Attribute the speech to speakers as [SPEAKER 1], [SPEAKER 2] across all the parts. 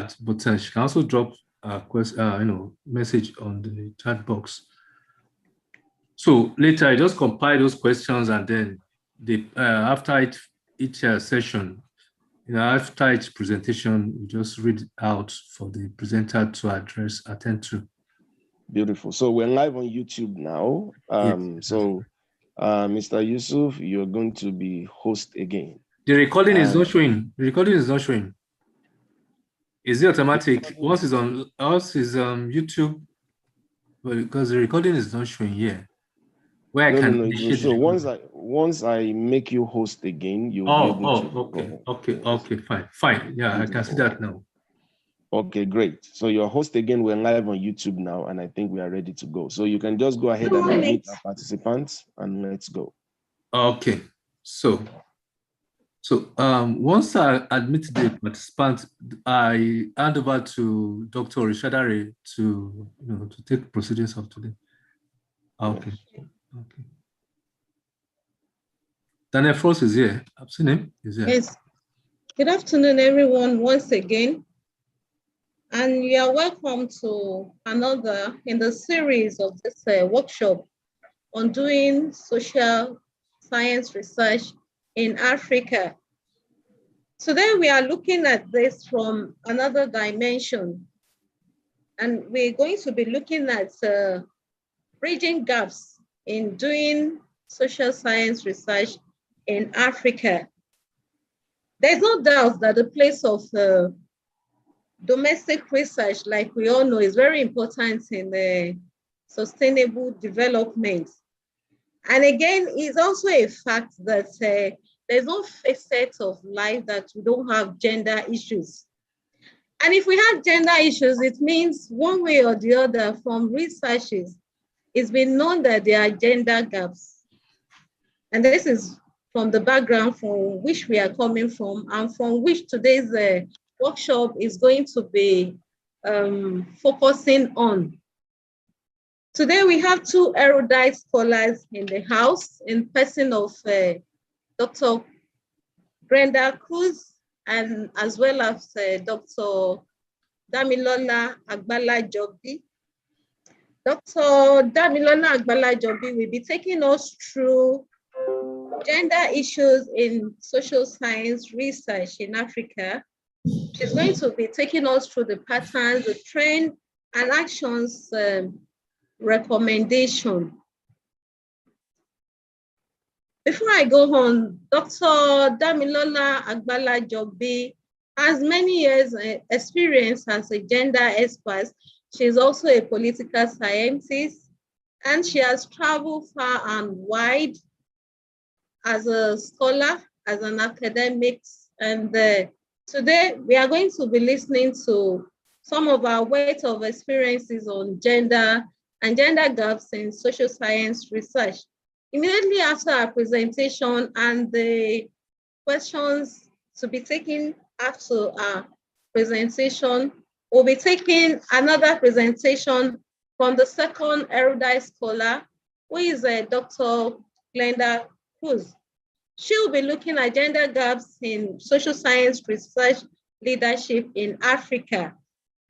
[SPEAKER 1] chat, but she can also drop a question, message on the chat box. So later, I just compile those questions, and then after each session, after each presentation, we just read out for the presenter to attend to.
[SPEAKER 2] Beautiful. So we're live on YouTube now. So Mr. Yusuf, you're going to be host again.
[SPEAKER 1] The recording is not showing. The recording is not showing. Is it automatic? Once it's on YouTube, but because the recording is not showing here. Where I can
[SPEAKER 2] show. Once I make you host again, you'll be able to.
[SPEAKER 1] Okay, fine. Yeah, I can see that now.
[SPEAKER 2] Okay, great. So you're host again. We're live on YouTube now, and I think we are ready to go. So you can just go ahead and unmute our participants, and let's go.
[SPEAKER 1] Okay. So once I admit the participants, I hand over to Dr. Rishadare to take proceedings of today. Okay. Okay. Daniel Frost is here. I've seen him. He's here.
[SPEAKER 3] Yes. Good afternoon, everyone, once again. And you are welcome to another in the series of this workshop on doing social science research in Africa. Today, we are looking at this from another dimension. And we're going to be looking at bridging gaps in doing social science research in Africa. There's no doubt that the place of domestic research, like we all know, is very important in the sustainable development. And again, it's also a fact that there's no facet of life that we don't have gender issues. And if we have gender issues, it means one way or the other from researches, it's been known that there are gender gaps. And this is from the background from which we are coming from and from which today's workshop is going to be focusing on. Today we have two erudite scholars in the house in person of Dr. Brenda Cruz and as well as Dr. Damilola Agbala-Jobi. Dr. Damilola Agbala-Jobi will be taking us through gender issues in social science research in Africa. She's going to be taking us through the patterns, the trend, and actions recommendation. Before I go on, Dr. Damilola Agbala-Jobi has many years experience as a gender expert. She's also a political scientist, and she has traveled far and wide as a scholar, as an academic, and today we are going to be listening to some of our weight of experiences on gender and gender gaps in social science research. Immediately after our presentation and the questions to be taken after our presentation, we'll be taking another presentation from the second erudite scholar, who is Dr. Glenda Cruz. She'll be looking at gender gaps in social science research leadership in Africa.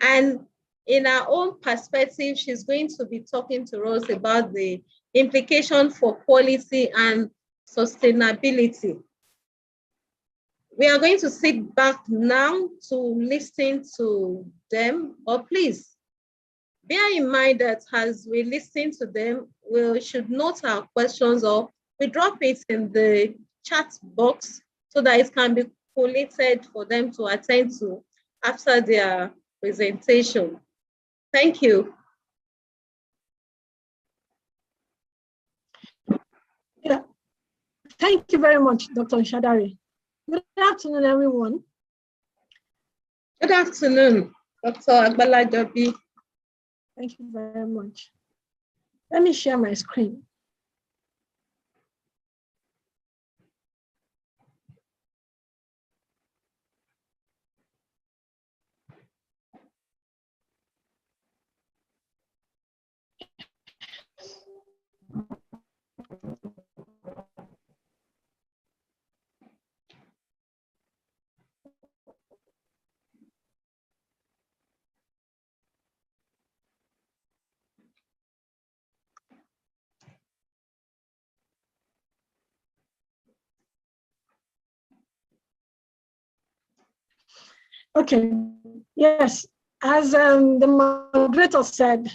[SPEAKER 3] And in her own perspective, she's going to be talking to us about the implication for quality and sustainability. We are going to sit back now to listen to them, but please bear in mind that as we listen to them, we should note our questions or we drop it in the chat box so that it can be collated for them to attend to after their presentation. Thank you.
[SPEAKER 4] Yeah. Thank you very much, Dr. Shadari. Good afternoon, everyone.
[SPEAKER 3] Good afternoon, Dr. Agbala-Jobi.
[SPEAKER 4] Thank you very much. Let me share my screen. Okay, yes. As the moderator said,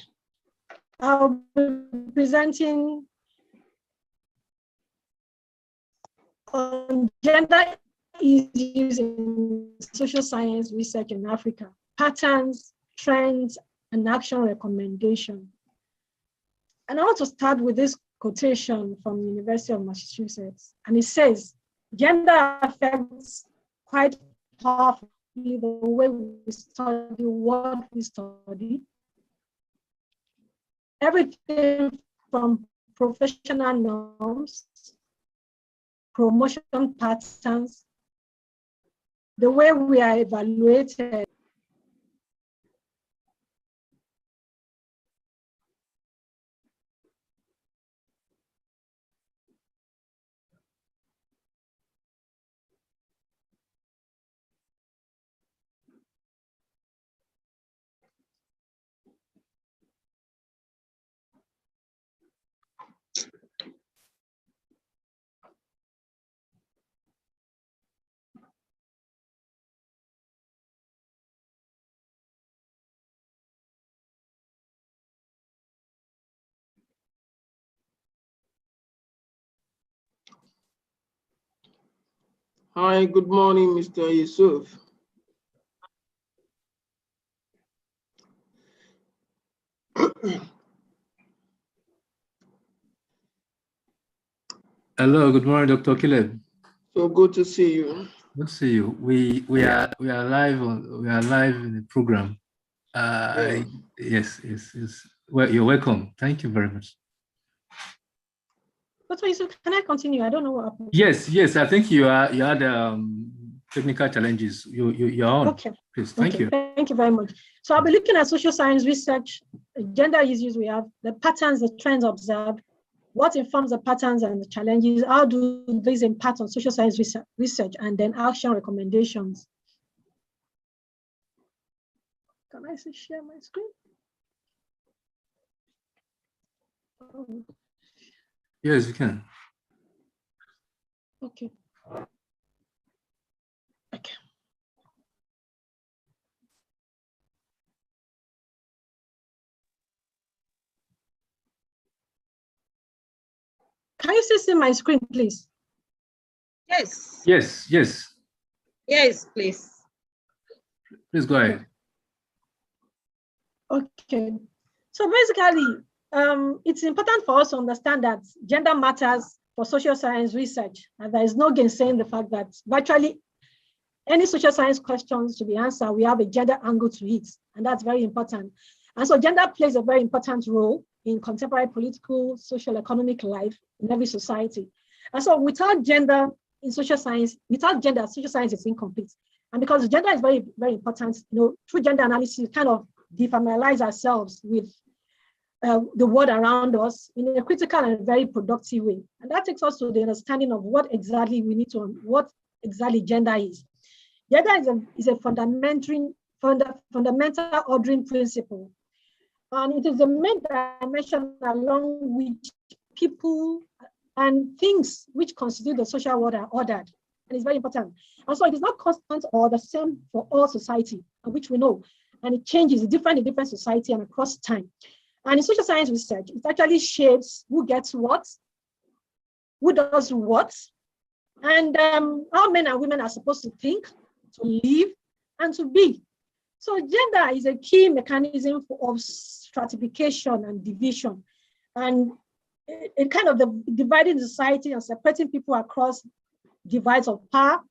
[SPEAKER 4] I'll be presenting on gender issues in social science research in Africa, patterns, trends, and action recommendation. And I want to start with this quotation from the University of Massachusetts. And it says, gender affects quite powerfully the way we study what we study. Everything from professional norms, promotion patterns, the way we are evaluated.
[SPEAKER 5] Hi, good morning, Mr. Yusuf.
[SPEAKER 1] Hello, good morning, Dr. Caleb.
[SPEAKER 5] So good to see you.
[SPEAKER 1] Good to see you. We are live in the program.
[SPEAKER 5] Yeah.
[SPEAKER 1] Yes. Well, you're welcome. Thank you very much.
[SPEAKER 4] Dr. Yusuf, can I continue? I don't know what happened.
[SPEAKER 1] Yes. I think you had technical challenges. You're on.
[SPEAKER 4] Okay.
[SPEAKER 1] Please. Thank you.
[SPEAKER 4] Thank you very much. So I'll be looking at social science research, gender issues we have, the patterns, the trends observed, what informs the patterns and the challenges, how do these impact on social science research, and then action recommendations. Can I share my screen? Oh.
[SPEAKER 1] Yes, you can.
[SPEAKER 4] Okay. Okay. Can you see my screen, please?
[SPEAKER 3] Yes.
[SPEAKER 1] Yes,
[SPEAKER 3] please.
[SPEAKER 1] Please go ahead.
[SPEAKER 4] Okay. So basically, it's important for us to understand that gender matters for social science research, and there is no gainsaying the fact that virtually any social science questions to be answered, we have a gender angle to it, and that's very important. And so gender plays a very important role in contemporary political, social, economic life in every society. And so without gender in social science, social science is incomplete. And because gender is very, very important, through gender analysis, kind of defamiliarize ourselves with the world around us in a critical and very productive way. And that takes us to the understanding of what exactly gender is. Gender is a fundamental ordering principle. And it is the main dimension along which people and things which constitute the social world are ordered. And it's very important. And so it is not constant or the same for all society, which we know. And it changes different in different society and across time. And in social science research, it actually shapes who gets what, who does what, and how men and women are supposed to think, to live, and to be. So gender is a key mechanism of stratification and division. And it kind of dividing society and separating people across divides of power,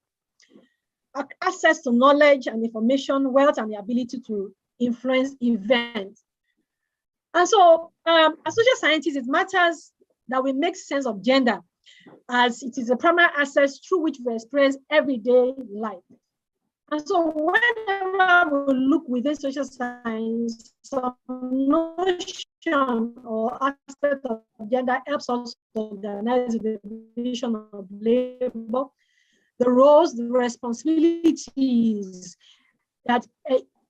[SPEAKER 4] access to knowledge and information, wealth, and the ability to influence events. And so as social scientists, it matters that we make sense of gender, as it is a primary access through which we experience everyday life. And so whenever we look within social science, some notion or aspect of gender helps us to organize the division of labor, the roles, the responsibilities, that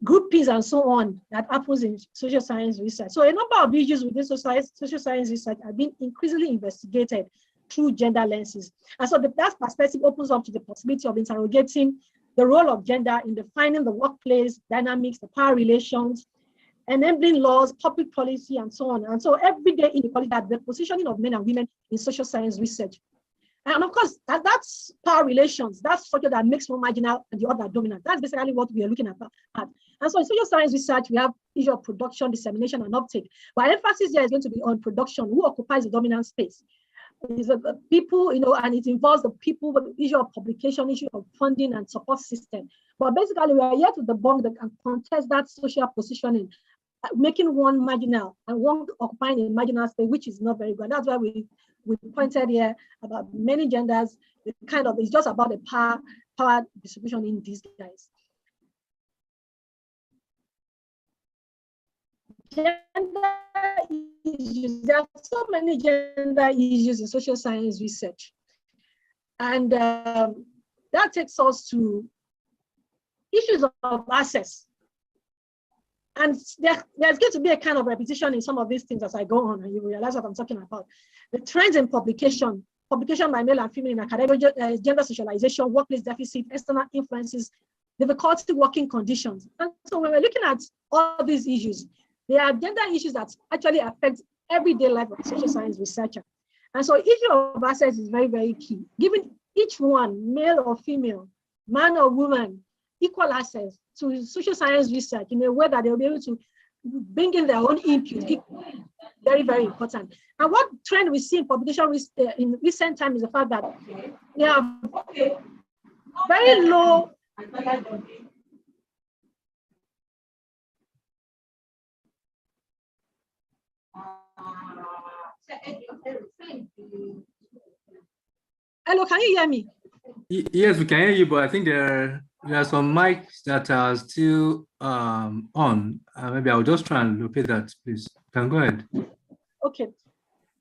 [SPEAKER 4] groupings and so on that happens in social science research. So a number of issues within social science research have been increasingly investigated through gender lenses. And so that perspective opens up to the possibility of interrogating the role of gender in defining the workplace dynamics, the power relations, enabling laws, public policy, and so on. And so everyday inequality, that the positioning of men and women in social science research. And of course, that's power relations. That's structure that makes one marginal and the other dominant. That's basically what we are looking at. And so in social science research, we have issue of production, dissemination, and uptake. But emphasis here is going to be on production, who occupies the dominant space. It's people, and it involves the people, the issue of publication, issue of funding and support system. But basically, we are here to debunk and contest that social positioning, making one marginal and one occupying a marginal space, which is not very good. That's why we pointed here about many genders. It's just about the power distribution in these guys. Gender issues. There are so many gender issues in social science research. And that takes us to issues of access. And there's going to be a kind of repetition in some of these things as I go on, and you realize what I'm talking about. The trends in publication by male and female in academic, gender socialization, workplace deficit, external influences, difficulty working conditions. And so when we're looking at all these issues, there are gender issues that actually affect everyday life of a social science researcher. And so issue of access is very, very key. Giving each one, male or female, man or woman, equal access to social science research in a way that they'll be able to bring in their own input. Very, very important. And what trend we see in publication in recent time is the fact that we have very low Hello, can you hear me?
[SPEAKER 1] Yes, we can hear you, but I think there are some mics that are still on. Maybe I'll just try and locate that, please. Can go ahead.
[SPEAKER 4] Okay.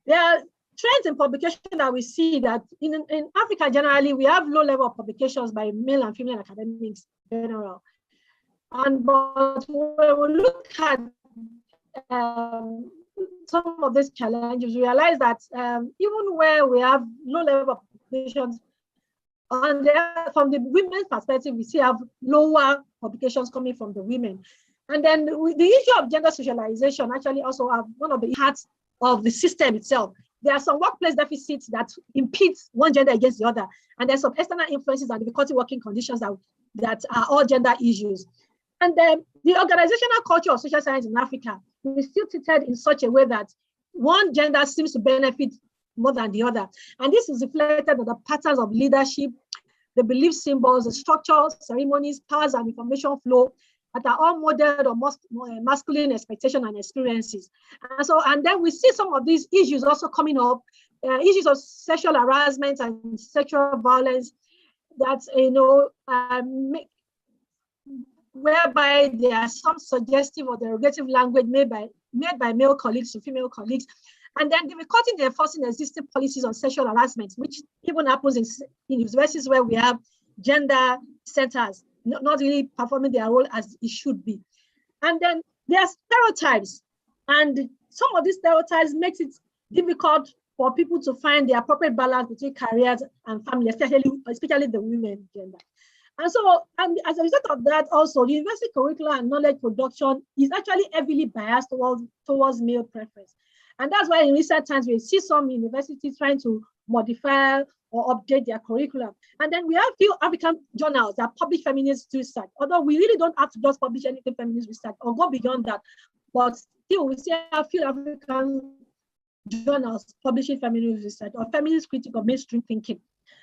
[SPEAKER 4] There are trends in publication that we see that in Africa generally, we have low level of publications by male and female academics in general. But when we look at some of these challenges, we realize that even where we have low level of publications, from the women's perspective, we still have lower publications coming from the women. And then the issue of gender socialization actually also have one of the parts of the system itself. There are some workplace deficits that impede one gender against the other. And there's some external influences and difficulty working conditions that are all gender issues. And then the organizational culture of social science in Africa is still treated in such a way that one gender seems to benefit more than the other. And this is reflected in the patterns of leadership, the belief symbols, the structures, ceremonies, powers, and information flow that are all modeled on masculine expectation and experiences. And then we see some of these issues also coming up, issues of sexual harassment and sexual violence that, whereby there are some suggestive or derogative language made by male colleagues to female colleagues. And then difficulty in enforcing existing policies on sexual harassment, which even happens in universities where we have gender centers not really performing their role as it should be. And then there are stereotypes, and some of these stereotypes makes it difficult for people to find the appropriate balance between careers and family, especially the women gender. And so, and as a result of that, also the university curriculum and knowledge production is actually heavily biased towards male preference. And that's why in recent times we see some universities trying to modify or update their curriculum. And then we have few African journals that publish feminist research, although we really don't have to just publish anything feminist research or go beyond that. But still, we see a few African journals publishing feminist research or feminist critique of mainstream thinking.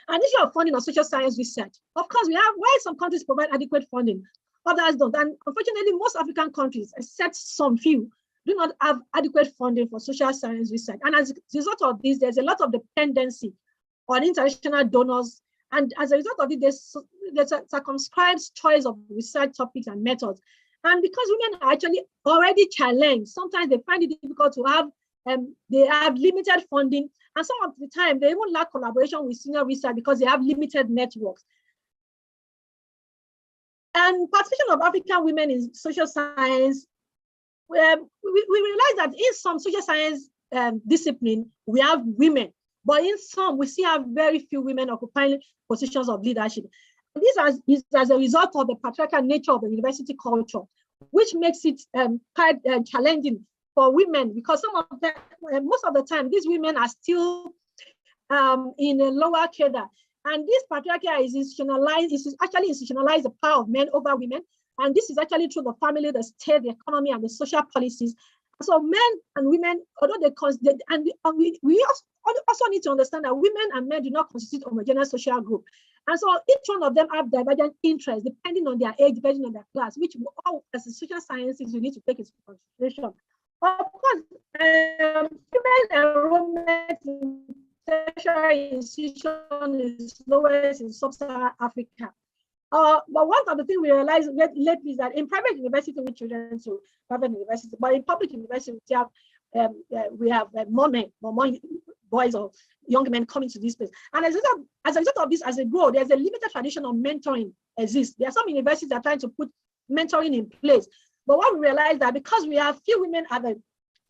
[SPEAKER 4] An issue of funding of social science research. Of course, we have why some countries provide adequate funding, others don't. And unfortunately, most African countries, except some few, do not have adequate funding for social science research. And as a result of this, there's a lot of dependency on international donors. And as a result of it, there's a circumscribed choice of research topics and methods. And because women are actually already challenged, sometimes they find it difficult to have, they have limited funding. And some of the time, they even lack collaboration with senior research because they have limited networks. And participation of African women in social science, we realize that in some social science discipline, we have women, but in some, we still have very few women occupying positions of leadership. this is as a result of the patriarchal nature of the university culture, which makes it quite challenging for women, because some of them, most of the time, these women are still in a lower cadre. And this patriarchy is actually institutionalized the power of men over women. And this is actually through the family, the state, the economy, and the social policies. So men and women, although we also need to understand that women and men do not constitute a homogeneous social group. And so each one of them have divergent interests depending on their age, depending on their class, which all, as a social sciences, we need to take into consideration. Of course, female enrollment in tertiary institution is lowest in sub-Saharan Africa. But one of the things we realized lately is that in private university, we children to private university, but in public university, we have more men, more boys or young men coming to this place. And as a result of this, as a grow, there's a limited tradition of mentoring exists. There are some universities that are trying to put mentoring in place. But what we realize that because we have few women at the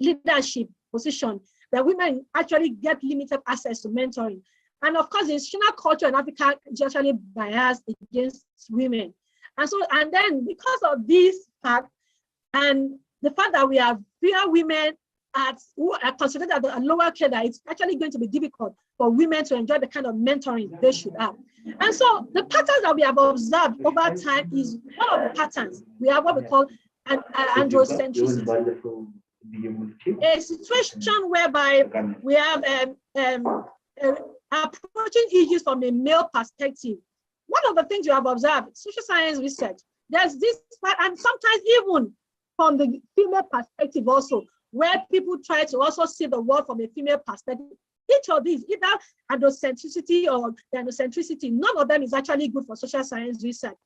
[SPEAKER 4] leadership position, that women actually get limited access to mentoring. And of course, the institutional culture in Africa is actually biased against women. And then because of this fact, and the fact that we have fewer women who are considered at a lower cadre, it's actually going to be difficult for women to enjoy the kind of mentoring they should have. And so the patterns that we have observed over time is one of the patterns. We have what we call androcentricity. A situation whereby we have approaching issues from a male perspective. One of the things we have observed, social science research, there's this part, and sometimes even from the female perspective also, where people try to also see the world from a female perspective. Each of these, either androcentricity or gynocentricity, none of them is actually good for social science research.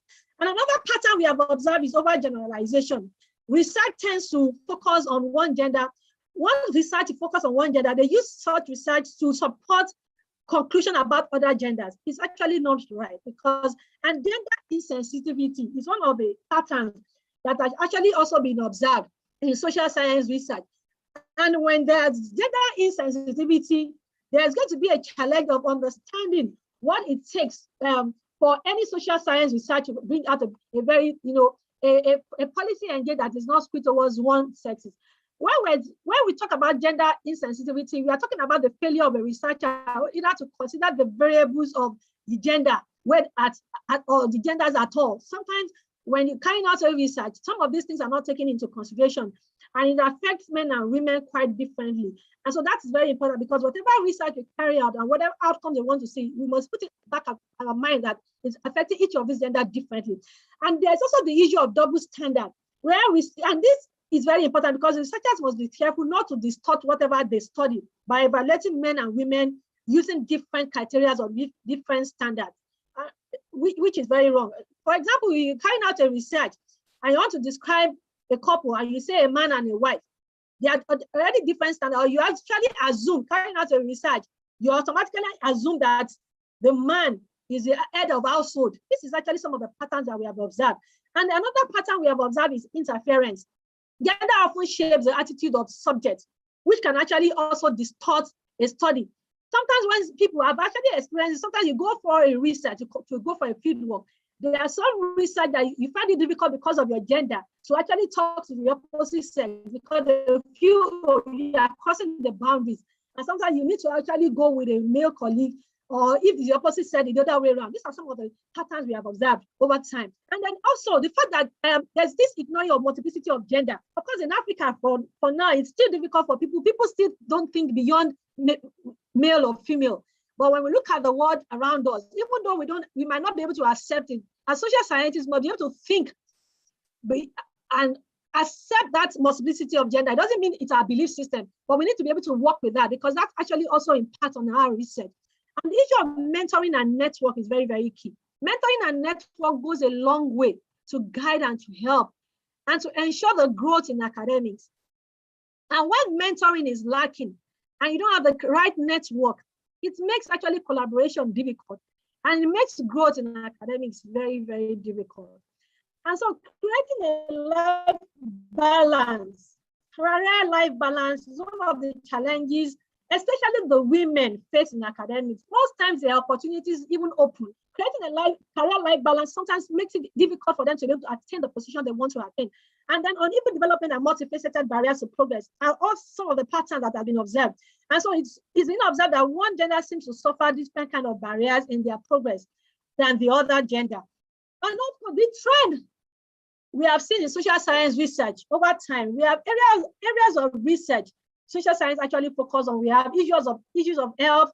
[SPEAKER 4] And another pattern we have observed is overgeneralization. Research tends to focus on one gender. One research focuses on one gender, they use such research to support conclusion about other genders. It's actually not right, because, and gender insensitivity is one of the patterns that has actually also been observed in social science research. And when there's gender insensitivity, there's going to be a challenge of understanding what it takes for any social science research to bring out a very, a policy engine that is not skewed towards one sex. When we talk about gender insensitivity, we are talking about the failure of a researcher either to consider the variables of the gender, or the genders at all. Sometimes when you're carrying out a research, some of these things are not taken into consideration, and it affects men and women quite differently. And so that's very important, because whatever research we carry out and whatever outcome they want to see, we must put it back at our mind that it's affecting each of these genders differently. And there's also the issue of double standard, and this is very important because researchers must be careful not to distort whatever they study by evaluating men and women using different criteria or different standards, which is very wrong. For example, you carry out a research and you want to describe a couple and you say a man and a wife. They are already different standards, or you actually assume, carrying out a research, you automatically assume that the man is the head of household. This is actually some of the patterns that we have observed. And another pattern we have observed is interference. Gender often shapes the attitude of subjects, which can actually also distort a study. Sometimes when people have actually experienced, sometimes you go for a research, to go for a field work, there are some research that you find it difficult because of your gender to actually talk to the opposite sex, because the few you are crossing the boundaries. And sometimes you need to actually go with a male colleague, or if the opposite sex the other way around. These are some of the patterns we have observed over time. And then also the fact that there's this ignoring of multiplicity of gender. Of course, in Africa, for now, it's still difficult for people. People still don't think beyond male or female. But when we look at the world around us, even though we might not be able to accept it, as social scientists, we must be able to think and accept that multiplicity of gender. It doesn't mean it's our belief system, but we need to be able to work with that, because that actually also impacts on our research. And the issue of mentoring and network is very, very key. Mentoring and network goes a long way to guide and to help and to ensure the growth in academics. And when mentoring is lacking and you don't have the right network, it makes actually collaboration difficult, and it makes growth in academics very, very difficult. And so creating a life balance, career-life balance is one of the challenges especially the women face in academics. Most times their opportunities even open. Creating a career-life balance sometimes makes it difficult for them to be able to attain the position they want to attain. And then uneven development and multifaceted barriers to progress are also some of the patterns that have been observed. And so it's been observed that one gender seems to suffer different kind of barriers in their progress than the other gender. And also the trend we have seen in social science research over time, we have areas of research social science actually focus on. We have issues of health,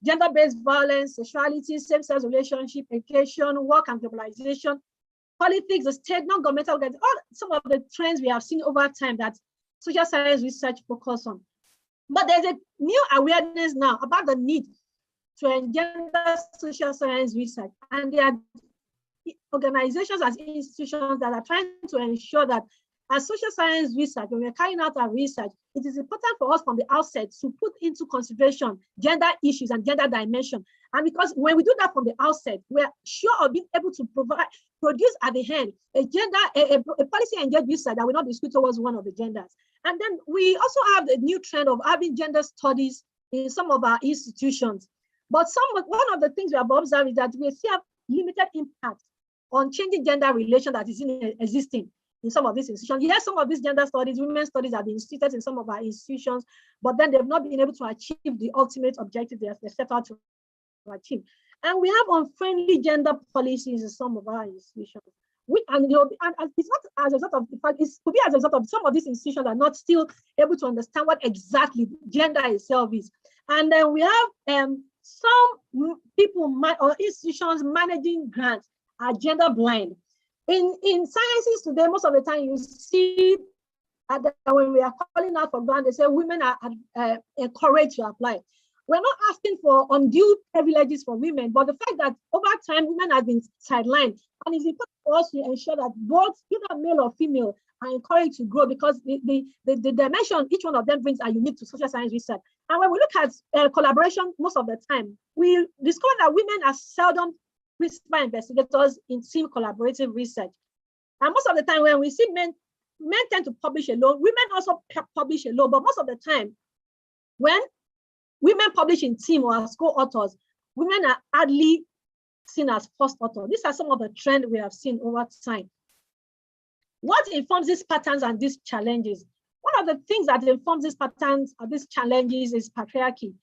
[SPEAKER 4] gender-based violence, sexuality, same-sex relationship, education, work and globalization, politics, the state, non-governmental organizations, all some of the trends we have seen over time that social science research focus on. But there's a new awareness now about the need to engender social science research, and there are organizations as institutions that are trying to ensure that as social science research, when we're carrying out our research, it is important for us from the outset to put into consideration gender issues and gender dimension. And because when we do that from the outset, we're sure of being able to produce at the end a policy engaged research that will not be skewed towards one of the genders. And then we also have the new trend of having gender studies in some of our institutions. But one of the things we have observed is that we still have limited impact on changing gender relation that is existing in some of these institutions. Yes, some of these gender studies, women's studies have been instituted in some of our institutions, but then they've not been able to achieve the ultimate objective they set out to achieve. And we have unfriendly gender policies in some of our institutions. And it's not as a result of the fact, it could be as a result of some of these institutions are not still able to understand what exactly gender itself is. And then we have some people or institutions managing grants are gender blind. In sciences today, most of the time you see when we are calling out for grant, they say women are encouraged to apply. We're not asking for undue privileges for women, but the fact that over time women have been sidelined, and it's important for us to ensure that both either male or female are encouraged to grow, because the dimension each one of them brings are unique to social science research. And when we look at collaboration, most of the time we discover that women are seldom principal investigators in team collaborative research. And most of the time when we see men tend to publish alone, women also publish alone, but most of the time when women publish in team or as co-authors, women are hardly seen as first author. These are some of the trends we have seen over time. What informs these patterns and these challenges? One of the things that informs these patterns and these challenges is patriarchy.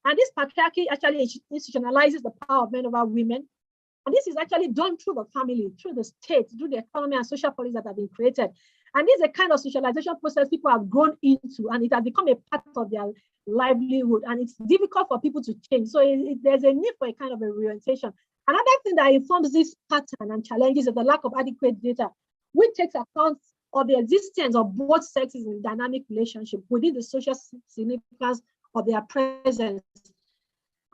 [SPEAKER 4] And this patriarchy actually institutionalizes the power of men over women. And this is actually done through the family, through the state, through the economy and social policies that have been created. And this is a kind of socialization process people have grown into, and it has become a part of their livelihood. And it's difficult for people to change. So there's a need for a kind of a reorientation. Another thing that informs this pattern and challenges is the lack of adequate data, which takes account of the existence of both sexes in dynamic relationship within the social significance of their presence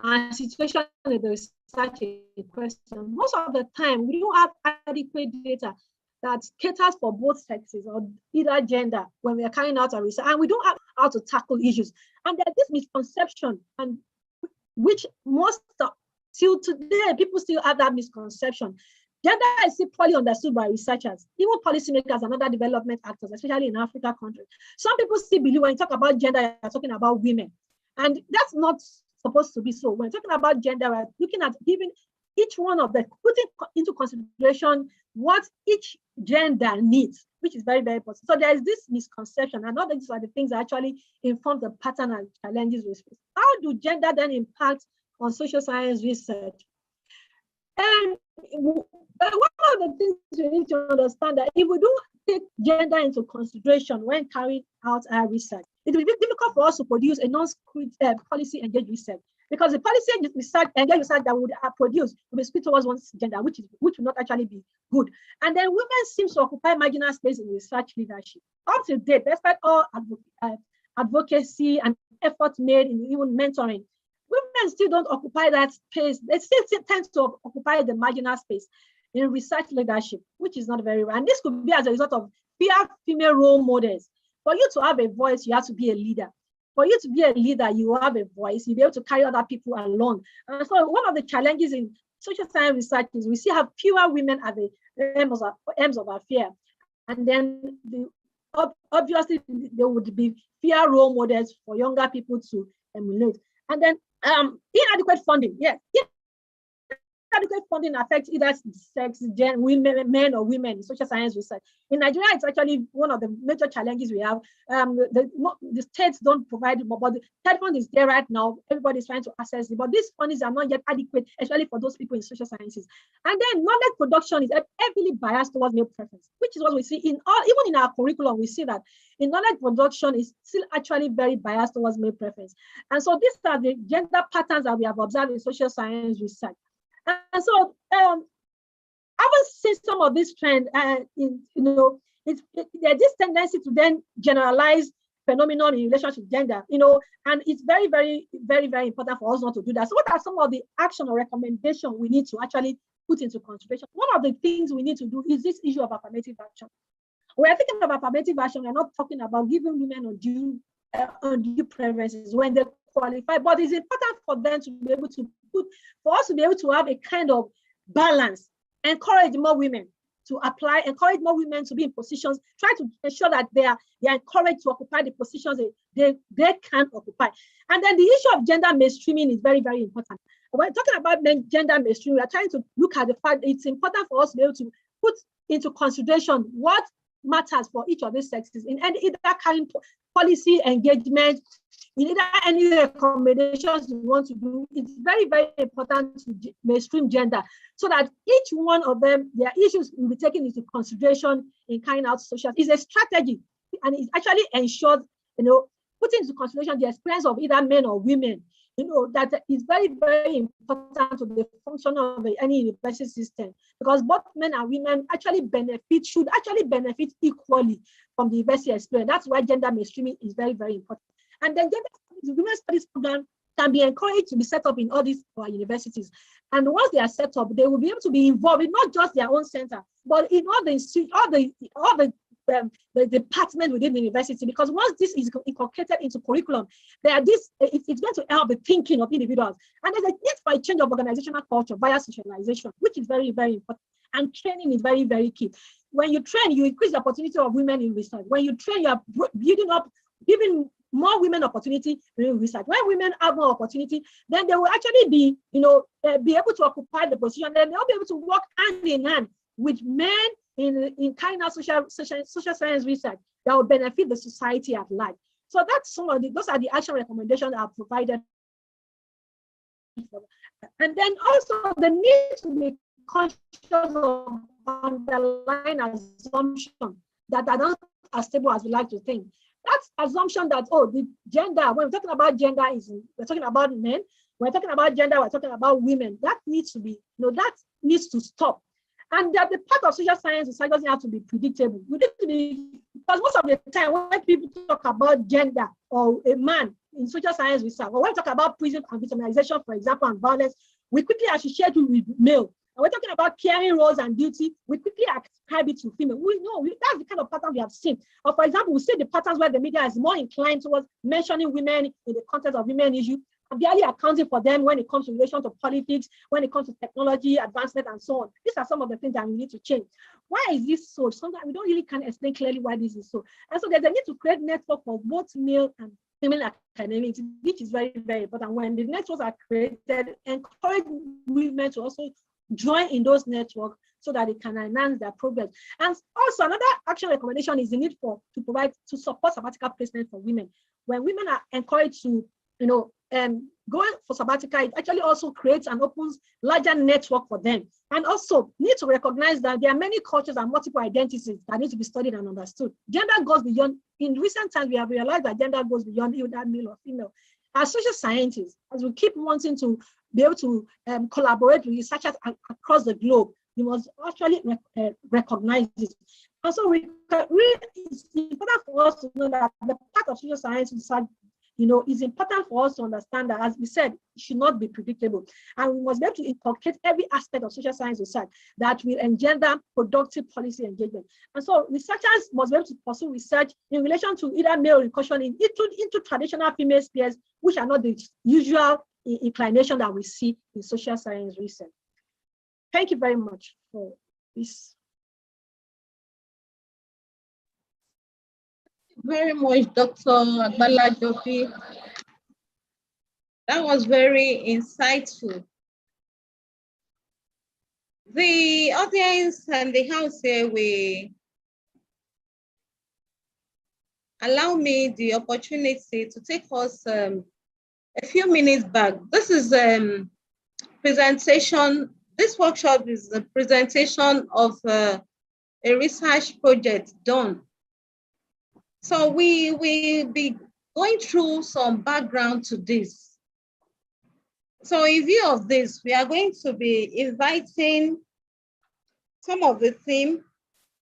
[SPEAKER 4] and situation in the research in question. Most of the time, we don't have adequate data that caters for both sexes or either gender when we are carrying out our research, and we don't have how to tackle issues. And there's this misconception, and which till today, people still have that misconception. Gender is still poorly understood by researchers, even policymakers and other development actors, especially in African countries. Some people still believe when you talk about gender, you're talking about women. And that's not supposed to be so. When talking about gender, we're looking at giving each one of them, putting into consideration what each gender needs, which is very, very important. So there is this misconception, and all these are the things that actually inform the pattern and challenges we face. How do gender then impact on social science research? And one of the things we need to understand that if we do take gender into consideration when carrying out our research, it will be difficult for us to produce a policy engaged research, because the policy engaged research that we would produce will be skewed towards one gender, which will not actually be good. And then women seem to occupy marginal space in research leadership. Up to date, despite all advocacy and efforts made in even mentoring, women still don't occupy that space. They still tend to occupy the marginal space in research leadership, which is not very well. And this could be as a result of fewer female role models. For you to have a voice, you have to be a leader. For you to be a leader, you have a voice, you'll be able to carry other people along. And so one of the challenges in social science research is we still have fewer women at the ends of affair. And then obviously there would be fewer role models for younger people to emulate. And then inadequate funding. Yes, inadequate funding affects either sex, women, men or women in social science research. In Nigeria, it's actually one of the major challenges we have. The states don't provide more, but the TED fund is there right now. Everybody's trying to access it, but these fundings are not yet adequate, especially for those people in social sciences. And then knowledge production is heavily biased towards male preference, which is what we see in all, even in our curriculum, we see that in knowledge production is still actually very biased towards male preference. And so these are the gender patterns that we have observed in social science research. And so having seen some of this trend, there's this tendency to then generalize phenomenon in relation to gender, and it's very, very, very, very important for us not to do that. So what are some of the action or recommendation we need to actually put into consideration? One of the things we need to do is this issue of affirmative action. We're thinking of affirmative action, we're not talking about giving women undue preferences when they qualify, but it's important for them to be able to for us to be able to have a kind of balance, encourage more women to apply, encourage more women to be in positions, try to ensure that they are encouraged to occupy the positions they can occupy. And then the issue of gender mainstreaming is very, very important. When we're talking about gender mainstreaming, we are trying to look at the fact that it's important for us to be able to put into consideration what matters for each of these sexes in either kind of policy engagement, in either any recommendations you want to do. It's very, very important to mainstream gender so that each one of them, their issues will be taken into consideration in carrying out social. It's a strategy, and it actually ensures, putting into consideration the experience of either men or women, that is very, very important to the function of any university system, because both men and women should actually benefit equally from the university experience. That's why gender mainstreaming is very, very important. And then the women's studies program can be encouraged to be set up in all these universities. And once they are set up, they will be able to be involved in not just their own center, but in all the departments within the university. Because once this is inculcated into curriculum, it's going to help the thinking of individuals. And there's a need for a change of organizational culture via socialization, which is very, very important. And training is very, very key. When you train, you increase the opportunity of women in research. When you train, you are building up, giving more women opportunity in research. When women have more opportunity, then they will actually be able to occupy the position. Then they'll be able to work hand in hand with men in kind of social science research that will benefit the society at large. So that's those are the action recommendations that are provided. And then also the need to be conscious of underlying assumption that are not as stable as we like to think. That's assumption that, the gender, when we're talking about gender, we're talking about men. When we're talking about gender, we're talking about women. That needs to be, that needs to stop. And that the part of social science research doesn't have to be predictable. We need to be, because most of the time when people talk about gender or a man in social science research, or when we talk about prison and victimization, for example, and violence, we quickly associate it with male. And we're talking about caring roles and duty, we quickly ascribe it to female. We know that's the kind of pattern we have seen. Or for example, we see the patterns where the media is more inclined towards mentioning women in the context of women issues, and barely accounting for them when it comes to relation to politics, when it comes to technology, advancement, and so on. These are some of the things that we need to change. Why is this so? Sometimes we don't really can explain clearly why this is so. And so there's a need to create network for both male and female academics, which is very, very important. When the networks are created, encourage women to also join in those networks so that it can enhance their progress. And also another action recommendation is the need to support sabbatical placement for women. When women are encouraged to, go for sabbatical, it actually also creates and opens larger network for them. And also need to recognize that there are many cultures and multiple identities that need to be studied and understood. Gender goes beyond, in recent times, we have realized that gender goes beyond either male or female. As social scientists, as we keep wanting to be able to collaborate with researchers across the globe, we must actually recognize this. And so it's important for us to know that the part of social science research, it's important for us to understand that, as we said, it should not be predictable. And we must be able to inculcate every aspect of social science research that will engender productive policy engagement. And so researchers must be able to pursue research in relation to either male incursion into traditional female spheres, which are not the usual inclination that we see in social science research. Thank you very much for this.
[SPEAKER 3] Very much, Dr. Agbala Jobi. That was very insightful. The audience and the house here will allow me the opportunity to take us a few minutes back. This is presentation. This workshop is a presentation of a research project done. So we will be going through some background to this. So in view of this, we are going to be inviting some of the team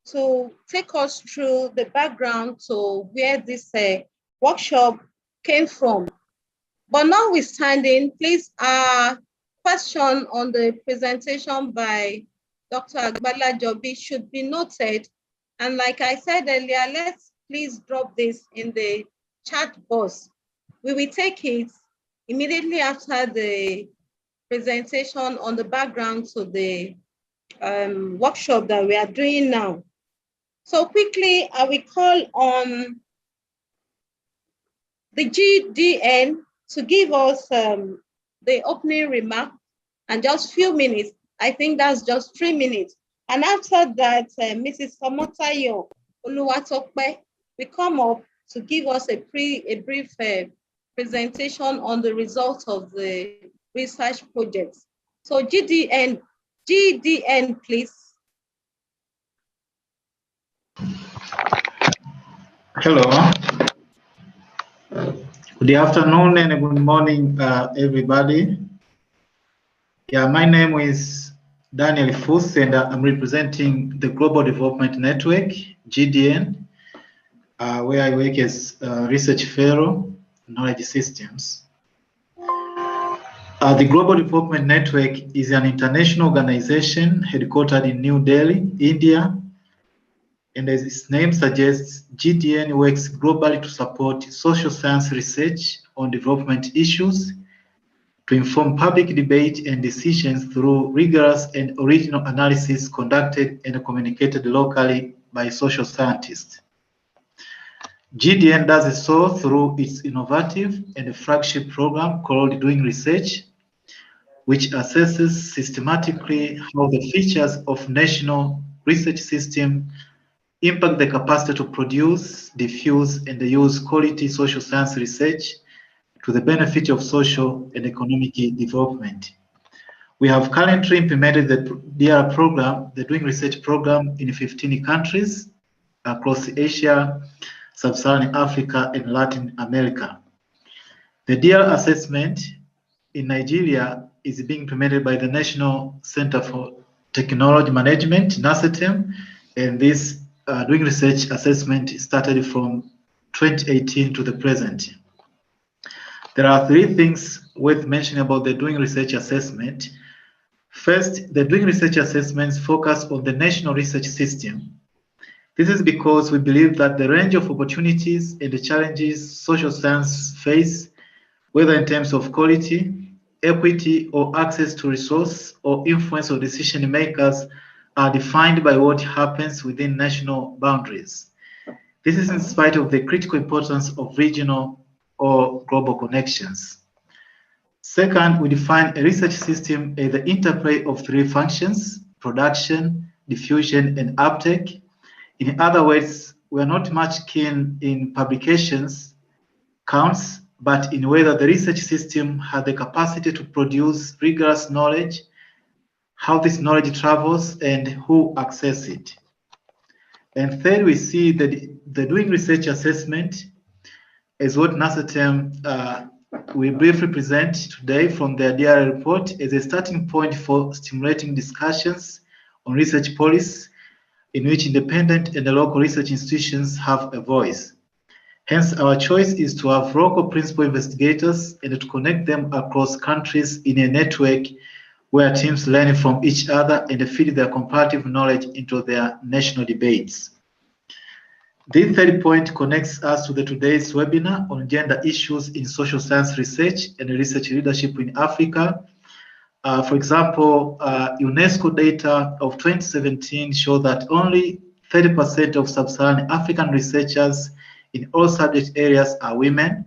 [SPEAKER 3] to take us through the background to where this workshop came from. But notwithstanding, please, question on the presentation by Dr. Agbala Jobi should be noted. And like I said earlier, let's please drop this in the chat box. We will take it immediately after the presentation on the background to the workshop that we are doing now. So quickly, I will call on the GDN to give us the opening remark and just few minutes. I think that's just 3 minutes. And after that, Mrs. Somotayo Oluwatope will come up to give us a brief presentation on the results of the research project. So GDN, please.
[SPEAKER 6] Hello. Good afternoon and good morning, everybody. Yeah, my name is Daniel Fuss, and I'm representing the Global Development Network, GDN, where I work as a research fellow, knowledge systems. The Global Development Network is an international organization headquartered in New Delhi, India. And as its name suggests, GDN works globally to support social science research on development issues, to inform public debate and decisions through rigorous and original analysis conducted and communicated locally by social scientists. GDN does so through its innovative and flagship program called Doing Research, which assesses systematically how the features of national research system impact the capacity to produce, diffuse, and use quality social science research to the benefit of social and economic development. We have currently implemented the DR program, the Doing Research program, in 15 countries across Asia, Sub-Saharan Africa, and Latin America. The DR assessment in Nigeria is being implemented by the National Center for Technology Management, NACETEM, and this Doing Research assessment started from 2018 to the present. There are 3 things worth mentioning about the Doing Research assessment. First, the Doing Research assessments focus on the national research system. This is because we believe that the range of opportunities and the challenges social science face, whether in terms of quality, equity, or access to resource, or influence of decision makers, are defined by what happens within national boundaries. This is in spite of the critical importance of regional or global connections. Second, we define a research system as the interplay of 3 functions: production, diffusion, and uptake. In other words, we are not much keen in publications counts, but in whether the research system has the capacity to produce rigorous knowledge, how this knowledge travels, and who access it. And third, we see that the Doing Research assessment is what NACETEM will briefly present today from their DRI report as a starting point for stimulating discussions on research policy in which independent and local research institutions have a voice. Hence, our choice is to have local principal investigators and to connect them across countries in a network where teams learn from each other and feed their comparative knowledge into their national debates. This third point connects us to today's webinar on gender issues in social science research and research leadership in Africa. For example, UNESCO data of 2017 show that only 30% of sub-Saharan African researchers in all subject areas are women,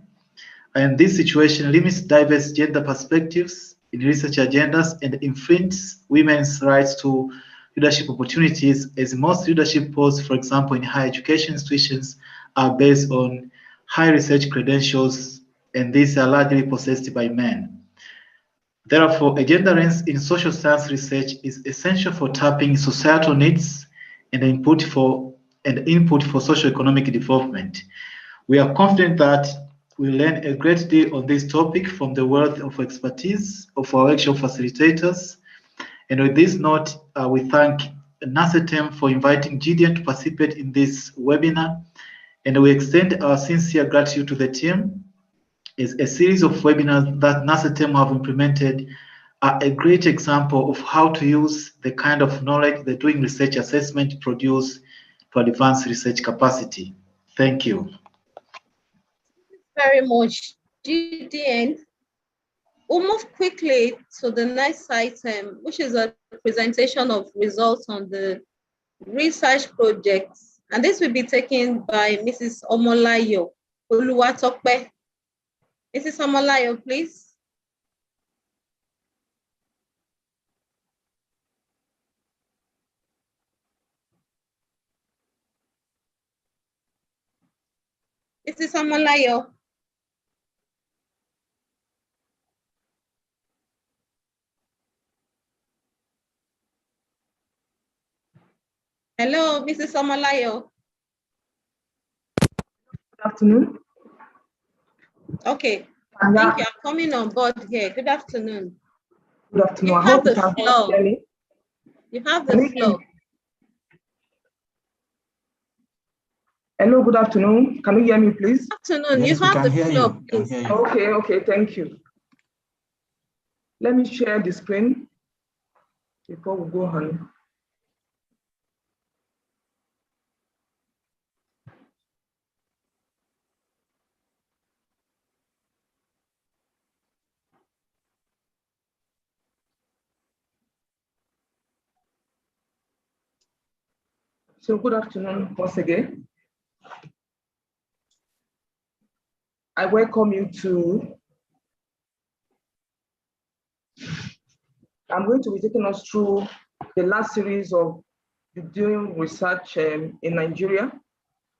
[SPEAKER 6] And this situation limits diverse gender perspectives in research agendas and infringes women's rights to leadership opportunities, as most leadership posts, for example, in higher education institutions, are based on high research credentials, and these are largely possessed by men. Therefore, a gender lens in social science research is essential for tapping societal needs and input for socio-economic development. We are confident that we learn a great deal on this topic from the wealth of expertise of our lecture facilitators. And with this note, we thank NACETEM for inviting Gideon to participate in this webinar, and we extend our sincere gratitude to the team. Is a series of webinars that NACETEM have implemented are a great example of how to use the kind of knowledge the doing research assessment produce to advance research capacity. Thank you.
[SPEAKER 3] Very much, GDN. We'll move quickly to the next item, which is a presentation of results on the research projects. And this will be taken by Mrs. Omolayo Oluwatope. Mrs. Omolayo, please. Mrs. Omolayo. Hello, Mrs. Omolayo.
[SPEAKER 7] Good afternoon.
[SPEAKER 3] Okay, I think you're coming on board here. Good afternoon.
[SPEAKER 7] Good afternoon.
[SPEAKER 3] You have the floor. You have the floor.
[SPEAKER 7] Hello, good afternoon. Can you hear me, please?
[SPEAKER 3] Good afternoon. Yes, you have the floor, please.
[SPEAKER 7] Okay, thank you. Let me share the screen before we go on. So good afternoon once again. I welcome you to, I'm going to be taking us through the last series of doing research in Nigeria.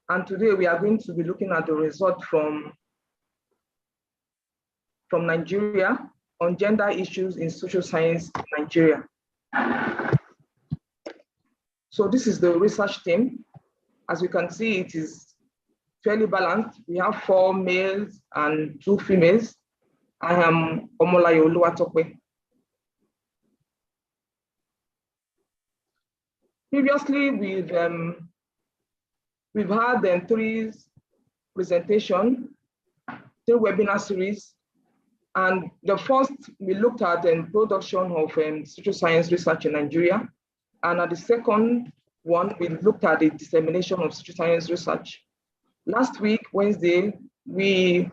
[SPEAKER 7] And today we are going to be looking at the result from Nigeria on gender issues in social science in Nigeria. So this is the research team. As you can see, it is fairly balanced. We have 4 males and 2 females. I am Omolayo Oluwatope. Previously, we've had 3 presentations, 3 webinar series. And the first, we looked at the production of social science research in Nigeria. And at the second one, we looked at the dissemination of social science research. Last week, Wednesday, we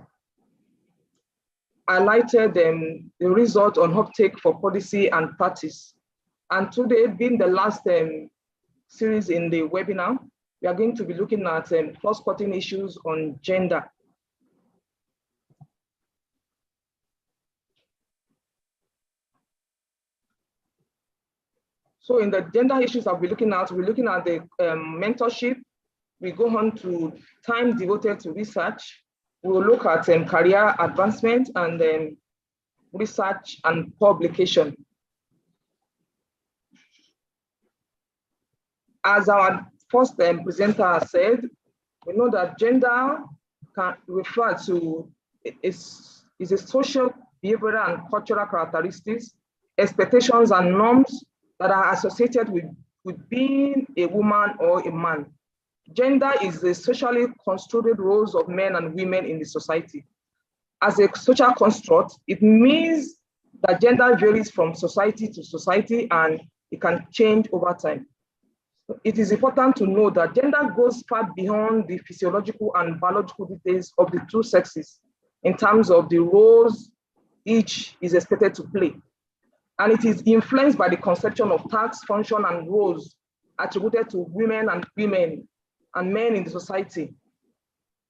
[SPEAKER 7] highlighted the result on uptake for policy and practice. And today, being the last series in the webinar, we are going to be looking at cross-cutting issues on gender. So in the gender issues that we're looking at the mentorship. We go on to time devoted to research. We'll look at career advancement and research and publication. As our first presenter said, we know that gender can refer to is a social, behavioral, and cultural characteristics, expectations, and norms that are associated with being a woman or a man. Gender is the socially constructed roles of men and women in the society. As a social construct, it means that gender varies from society to society and it can change over time. It is important to know that gender goes far beyond the physiological and biological details of the 2 sexes in terms of the roles each is expected to play. And it is influenced by the conception of tasks, function, and roles attributed to women and men in the society.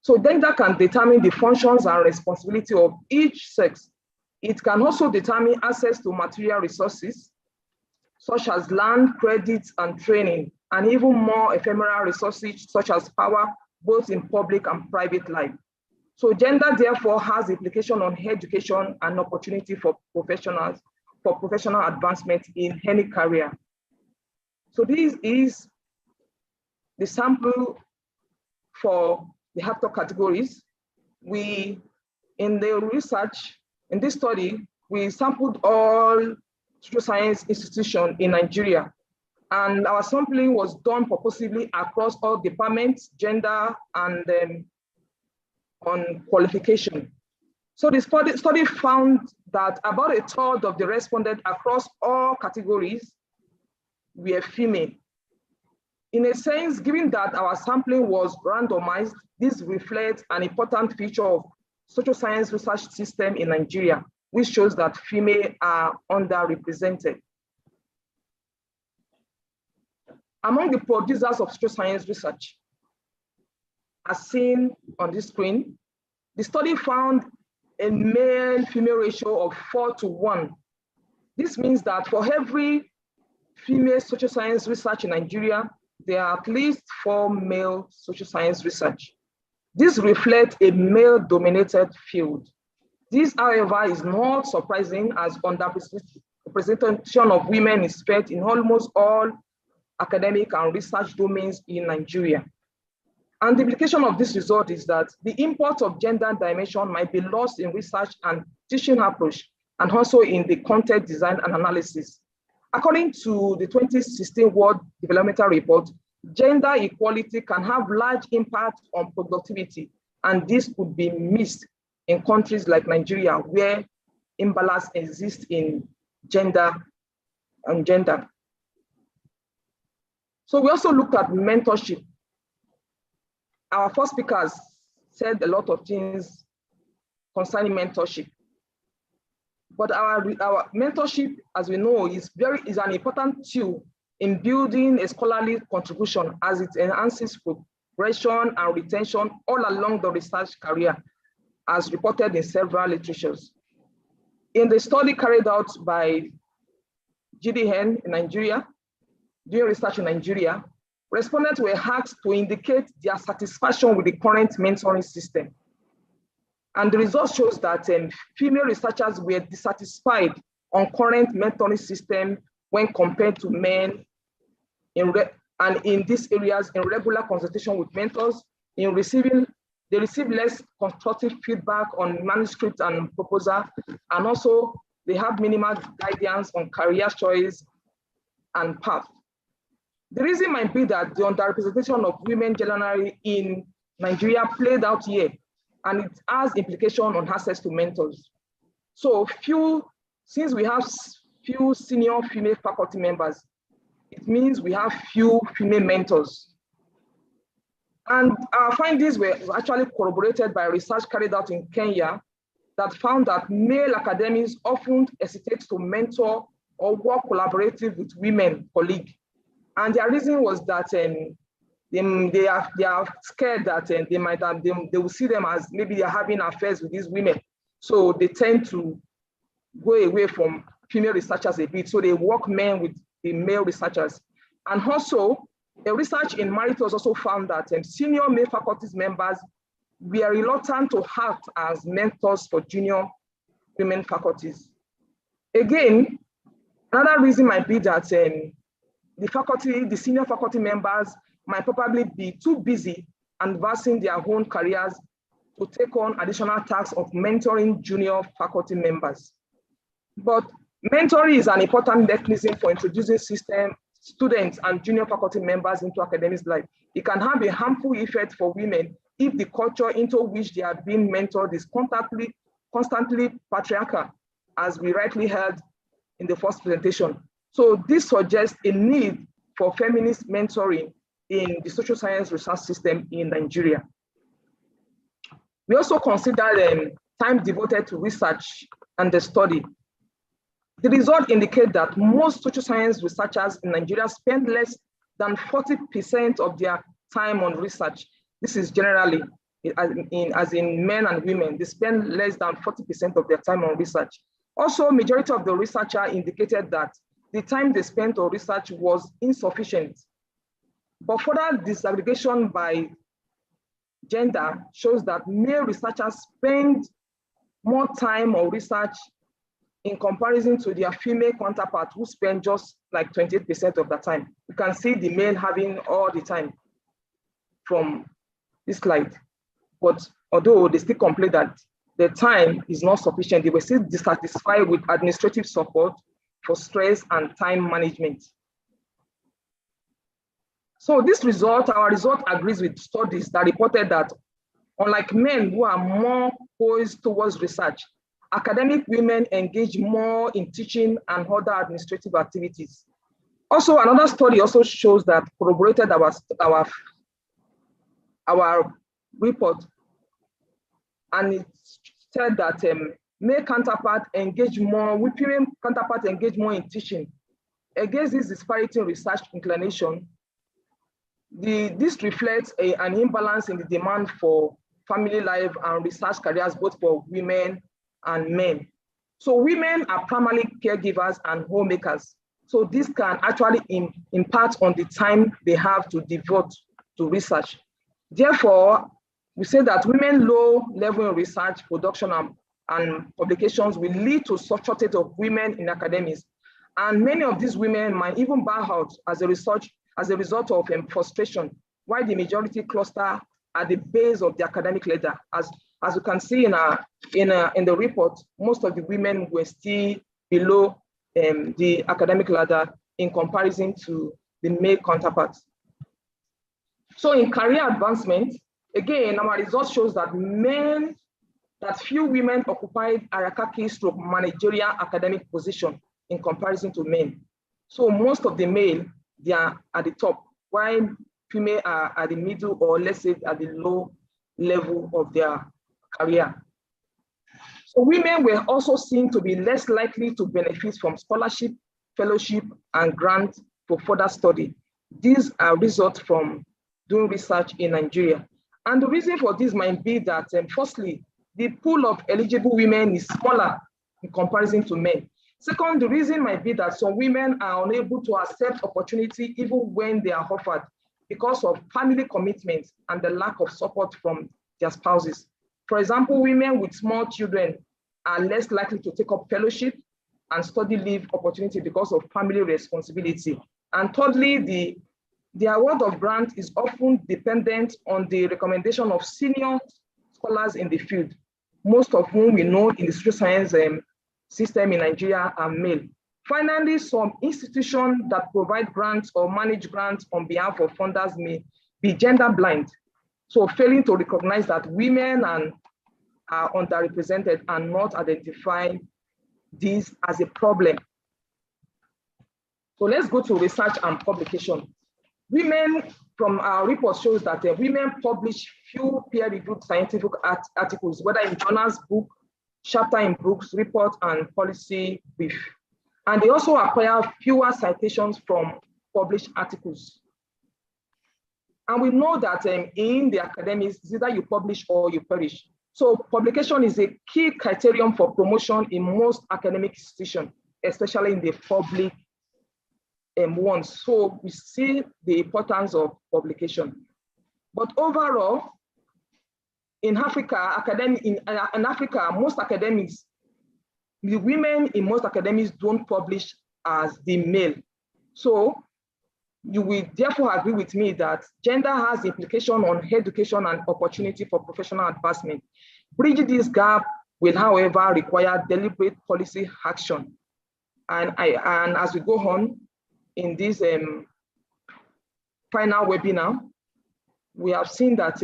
[SPEAKER 7] So gender can determine the functions and responsibility of each sex. It can also determine access to material resources, such as land, credits, and training, and even more ephemeral resources, such as power, both in public and private life. So gender, therefore, has implication on education and opportunity for professionals, for professional advancement in any career. So this is the sample for the HAPTOC categories. In the research, in this study, we sampled all social science institutions in Nigeria. And our sampling was done purposely across all departments, gender, and on qualification. So the study found that about a third of the respondents across all categories were female. In a sense, given that our sampling was randomized, this reflects an important feature of social science research system in Nigeria, which shows that female are underrepresented. Among the producers of social science research, as seen on this screen, the study found a male-female ratio of 4:1. This means that for every female social science research in Nigeria, there are at least 4 male social science research. This reflects a male-dominated field. This, however, is not surprising, as underrepresentation of women is felt in almost all academic and research domains in Nigeria. And the implication of this result is that the import of gender dimension might be lost in research and teaching approach, and also in the content design and analysis. According to the 2016 World Developmental Report, gender equality can have large impact on productivity, and this could be missed in countries like Nigeria, where imbalance exists in gender and gender. So we also looked at mentorship. Our first speakers said a lot of things concerning mentorship. But our mentorship, as we know, is an important tool in building a scholarly contribution, as it enhances progression and retention all along the research career, as reported in several literatures. In the study carried out by GDN in Nigeria, doing research in Nigeria, respondents were asked to indicate their satisfaction with the current mentoring system. And the result shows that female researchers were dissatisfied on current mentoring system when compared to men, and in these areas, in regular consultation with mentors, they receive less constructive feedback on manuscript and proposal, and also they have minimal guidance on career choice and path. The reason might be that the underrepresentation of women generally in Nigeria played out here, and it has implication on access to mentors. So since we have few senior female faculty members, it means we have few female mentors. And our findings were actually corroborated by research carried out in Kenya that found that male academics often hesitate to mentor or work collaboratively with women colleagues. And their reason was that they are scared that they will see them as maybe they're having affairs with these women. So they tend to go away from female researchers a bit. So they work men with the male researchers. And also, a research in Maritos also found that senior male faculty members were reluctant to act as mentors for junior women faculties. Again, another reason might be that the senior faculty members might probably be too busy advancing their own careers to take on additional tasks of mentoring junior faculty members. But mentoring is an important mechanism for introducing students and junior faculty members into academic life. It can have a harmful effect for women if the culture into which they are being mentored is constantly patriarchal, as we rightly heard in the first presentation. So this suggests a need for feminist mentoring in the social science research system in Nigeria. We also considered time devoted to research and the study. The result indicates that most social science researchers in Nigeria spend less than 40% of their time on research. This is generally as in men and women, they spend less than 40% of their time on research. Also, majority of the researcher indicated that the time they spent on research was insufficient. But further disaggregation by gender shows that male researchers spend more time on research in comparison to their female counterparts who spend just like 28% of the time. You can see the male having all the time from this slide. But although they still complain that the time is not sufficient, they were still dissatisfied with administrative support for stress and time management. So this result, our result agrees with studies that reported that unlike men who are more poised towards research, academic women engage more in teaching and other administrative activities. Also, another study also shows that corroborated our report, and it said that male counterparts engage more, women counterparts engage more in teaching. Against this disparity in research inclination, this reflects an imbalance in the demand for family life and research careers, both for women and men. So women are primarily caregivers and homemakers. So this can actually impact on the time they have to devote to research. Therefore, we say that women low level in research, production and publications will lead to such shortage of women in academics. And many of these women might even burn out as a result of frustration, while the majority cluster at the base of the academic ladder. As you can see in the report, most of the women were still below the academic ladder in comparison to the male counterparts. So in career advancement, again, our result shows that few women occupied hierarchical stroke managerial academic position in comparison to men. So most of the male, they are at the top, while female are at the middle, or let's say at the low level of their career. So women were also seen to be less likely to benefit from scholarship, fellowship, and grants for further study. These are results from doing research in Nigeria. And the reason for this might be that, firstly, the pool of eligible women is smaller in comparison to men. Second, the reason might be that some women are unable to accept opportunity even when they are offered because of family commitments and the lack of support from their spouses. For example, women with small children are less likely to take up fellowship and study leave opportunity because of family responsibility. And thirdly, the award of grant is often dependent on the recommendation of senior scholars in the field, most of whom we know in the social science system in Nigeria are male. Finally, some institutions that provide grants or manage grants on behalf of funders may be gender blind, so failing to recognize that women are underrepresented and not identifying this as a problem. So let's go to research and publication. Women, from our report, shows that women publish few peer-reviewed scientific articles, whether in journals, book, chapter in books, report, and policy brief. And they also acquire fewer citations from published articles. And we know that in the academics, it's either you publish or you perish. So publication is a key criterion for promotion in most academic institutions, especially in the public ones. So we see the importance of publication. But overall, in Africa, most academics, the women in most academics don't publish as the male. So you will therefore agree with me that gender has implication on education and opportunity for professional advancement. Bridging this gap will, however, require deliberate policy action. And as we go on in this final webinar, we have seen that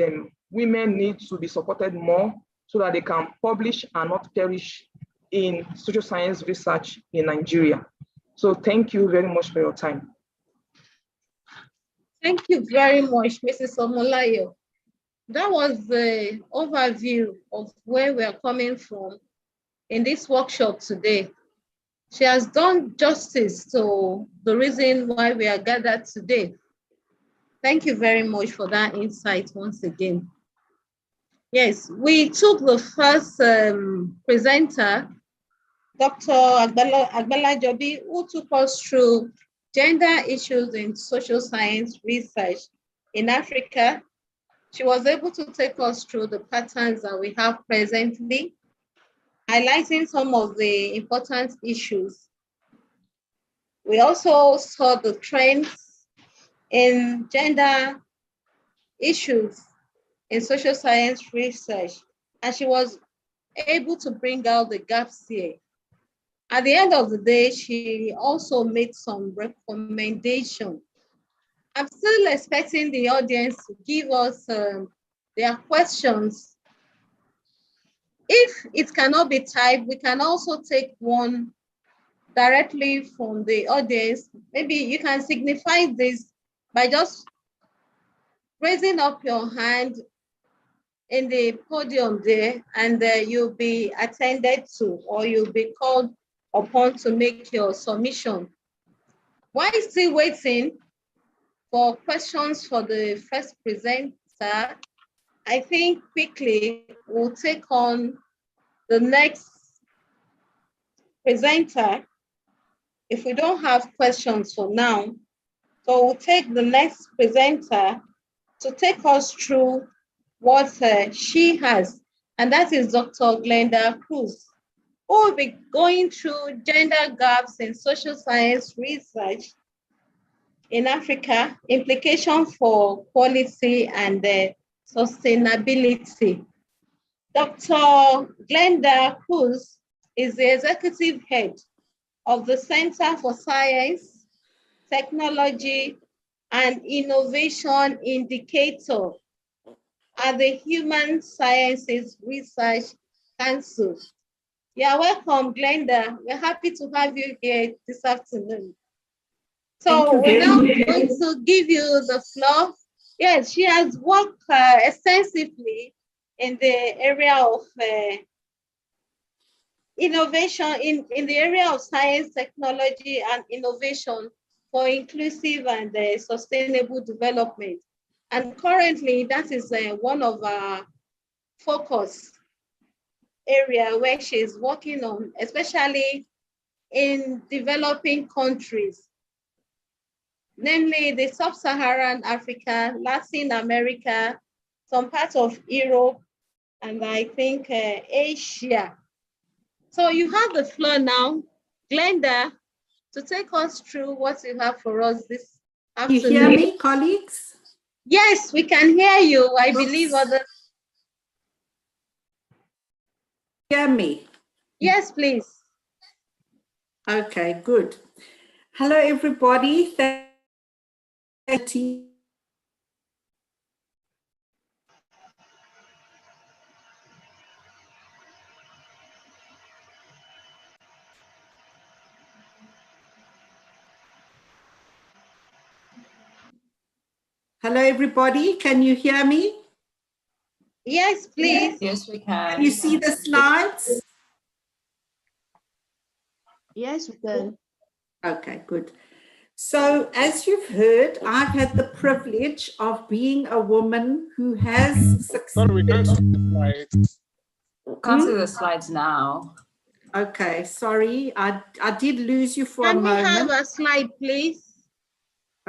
[SPEAKER 7] women need to be supported more so that they can publish and not perish in social science research in Nigeria. So thank you very much for your time.
[SPEAKER 3] Thank you very much, Mrs. Omolayo. That was the overview of where we are coming from in this workshop today. She has done justice to the reason why we are gathered today. Thank you very much for that insight once again. Yes, we took the first presenter, Dr. Agbala Jobi, who took us through gender issues in social science research in Africa. She was able to take us through the patterns that we have presently, highlighting some of the important issues. We also saw the trends in gender issues in social science research, and she was able to bring out the gaps here. At the end of the day, she also made some recommendations. I'm still expecting the audience to give us their questions. If it cannot be typed, we can also take one directly from the audience. Maybe you can signify this by just raising up your hand in the podium there, and you'll be attended to, or you'll be called upon to make your submission. While still waiting for questions for the first presenter, I think quickly we'll take on the next presenter if we don't have questions for now. So we'll take the next presenter to take us through what she has, and that is Dr. Glenda Cruz, who will be going through gender gaps in social science research in Africa, implication for quality and sustainability. Dr. Glenda Cruz is the executive head of the Center for Science, Technology, and Innovation Indicator at the Human Sciences Research Council. Yeah, welcome, Glenda. We're happy to have you here this afternoon. So we're now going to give you the floor. Yes, she has worked extensively in the area of innovation, in the area of science, technology, and innovation for inclusive and sustainable development. And currently, that is one of our focus area where she's working on, especially in developing countries, namely the Sub-Saharan Africa, Latin America, some parts of Europe, and I think Asia. So you have the floor now, Glenda, to take us through what you have for us this afternoon.
[SPEAKER 8] You hear me, colleagues?
[SPEAKER 3] Yes, we can hear you. I believe others.
[SPEAKER 8] Hear me?
[SPEAKER 3] Yes, please.
[SPEAKER 8] Okay, good. Hello, everybody. Thank you. Hello, everybody. Can you hear me?
[SPEAKER 3] Yes, please.
[SPEAKER 9] Yes, we can.
[SPEAKER 8] Can you see the slides?
[SPEAKER 9] Yes, we can.
[SPEAKER 8] Okay, good. So as you've heard, I've had the privilege of being a woman who has succeeded.
[SPEAKER 10] Sorry, we can't see the slides.
[SPEAKER 9] Can't see the slides now.
[SPEAKER 8] Okay, sorry. I did lose you for a moment.
[SPEAKER 3] Can we have a slide, please?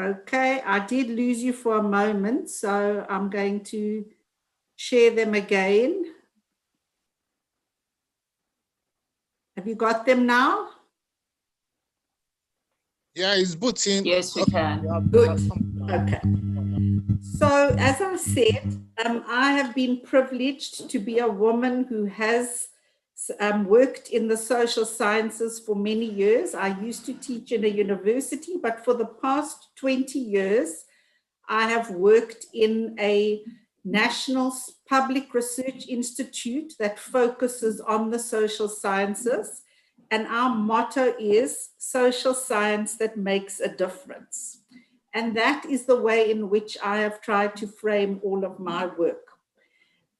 [SPEAKER 8] Okay, I did lose you for a moment, so I'm going to share them again. Have you got them now?
[SPEAKER 10] Yeah, it's booting.
[SPEAKER 9] Yes, we can.
[SPEAKER 8] Good. Okay. So as I said, I have been privileged to be a woman who has worked in the social sciences for many years. I used to teach in a university, but for the past 20 years, I have worked in a national public research institute that focuses on the social sciences. And our motto is social science that makes a difference. And that is the way in which I have tried to frame all of my work.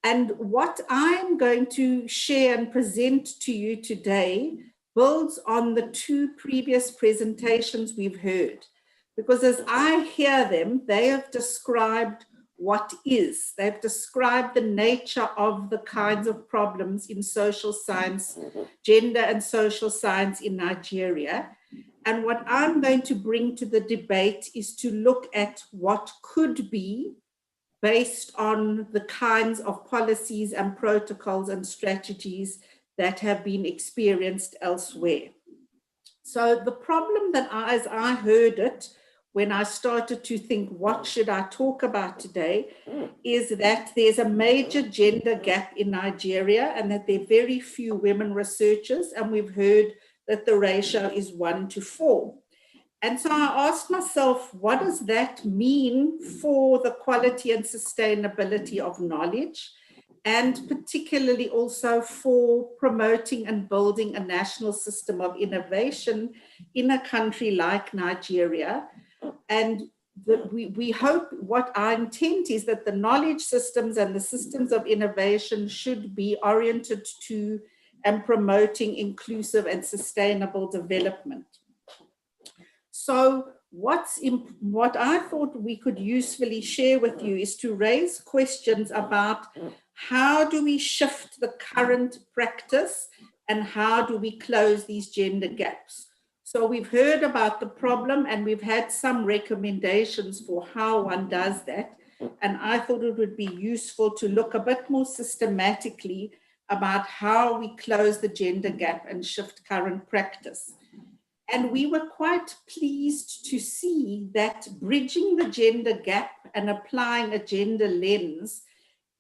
[SPEAKER 8] And what I'm going to share and present to you today builds on the two previous presentations we've heard. Because as I hear them, they have described what is. They've described the nature of the kinds of problems in social science, gender and social science in Nigeria. And what I'm going to bring to the debate is to look at what could be based on the kinds of policies and protocols and strategies that have been experienced elsewhere. So the problem that as I heard it, when I started to think, what should I talk about today, is that there's a major gender gap in Nigeria and that there are very few women researchers, and we've heard that the ratio is 1 to 4. And so I asked myself, what does that mean for the quality and sustainability of knowledge, and particularly also for promoting and building a national system of innovation in a country like Nigeria? And we hope, what our intent is that the knowledge systems and the systems of innovation should be oriented to and promoting inclusive and sustainable development. So what I thought we could usefully share with you is to raise questions about how do we shift the current practice and how do we close these gender gaps. So we've heard about the problem and we've had some recommendations for how one does that. And I thought it would be useful to look a bit more systematically about how we close the gender gap and shift current practice. And we were quite pleased to see that bridging the gender gap and applying a gender lens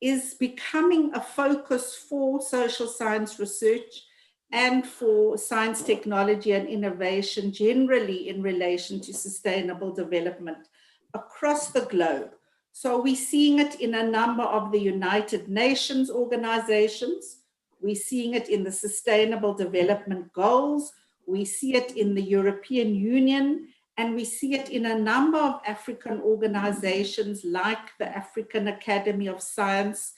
[SPEAKER 8] is becoming a focus for social science research and for science, technology, and innovation generally in relation to sustainable development across the globe. So we're seeing it in a number of the United Nations organizations. We're seeing it in the Sustainable Development Goals. We see it in the European Union, and we see it in a number of African organizations like the African Academy of Science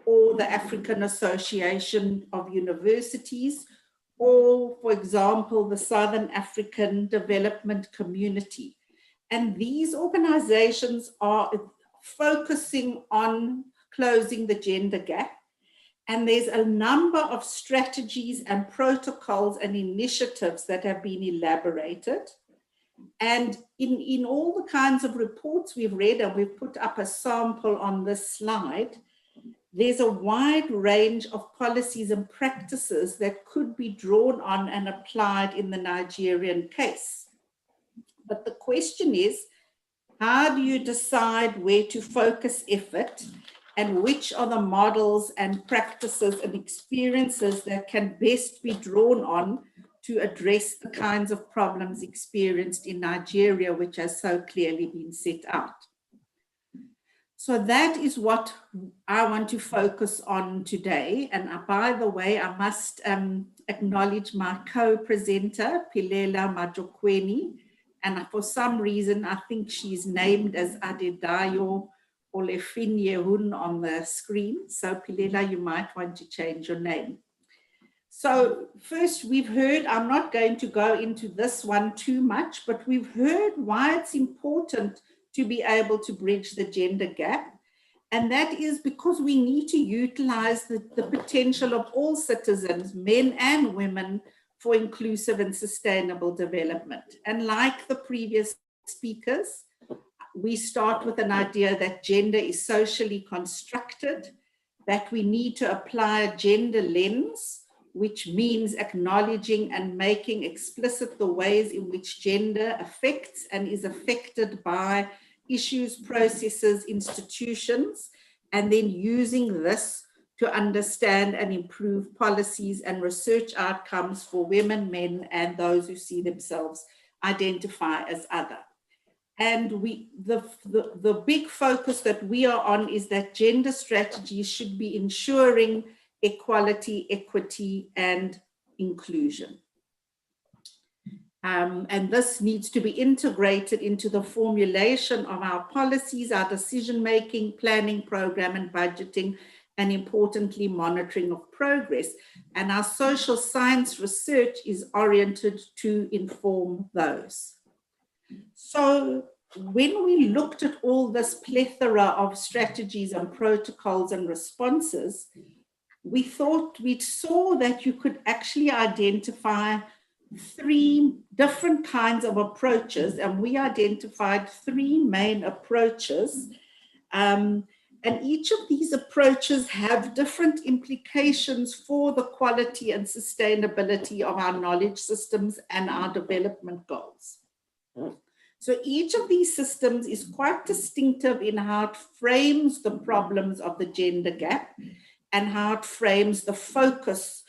[SPEAKER 8] or the African Association of Universities, or, for example, the Southern African Development Community. And these organizations are focusing on closing the gender gap. And there's a number of strategies and protocols and initiatives that have been elaborated. And in all the kinds of reports we've read, and we've put up a sample on this slide, there's a wide range of policies and practices that could be drawn on and applied in the Nigerian case. But the question is, how do you decide where to focus effort, and which are the models and practices and experiences that can best be drawn on to address the kinds of problems experienced in Nigeria, which has so clearly been set out? So that is what I want to focus on today. And by the way, I must acknowledge my co-presenter, Pilela Majokweni. And for some reason, I think she's named as Adedayo Olefinyehun on the screen. So Pilela, you might want to change your name. So first we've heard, I'm not going to go into this one too much, but we've heard why it's important to be able to bridge the gender gap. And that is because we need to utilize the potential of all citizens, men and women, for inclusive and sustainable development. And like the previous speakers, we start with an idea that gender is socially constructed, that we need to apply a gender lens, which means acknowledging and making explicit the ways in which gender affects and is affected by issues, processes, institutions, and then using this to understand and improve policies and research outcomes for women, men, and those who see themselves identify as other. And the big focus that we are on is that gender strategies should be ensuring equality, equity, and inclusion. And this needs to be integrated into the formulation of our policies, our decision-making, planning, program, and budgeting, and importantly, monitoring of progress. And our social science research is oriented to inform those. So when we looked at all this plethora of strategies and protocols and responses, we saw that you could actually identify 3 different kinds of approaches, and we identified 3 main approaches. And each of these approaches have different implications for the quality and sustainability of our knowledge systems and our development goals. So each of these systems is quite distinctive in how it frames the problems of the gender gap and how it frames the focus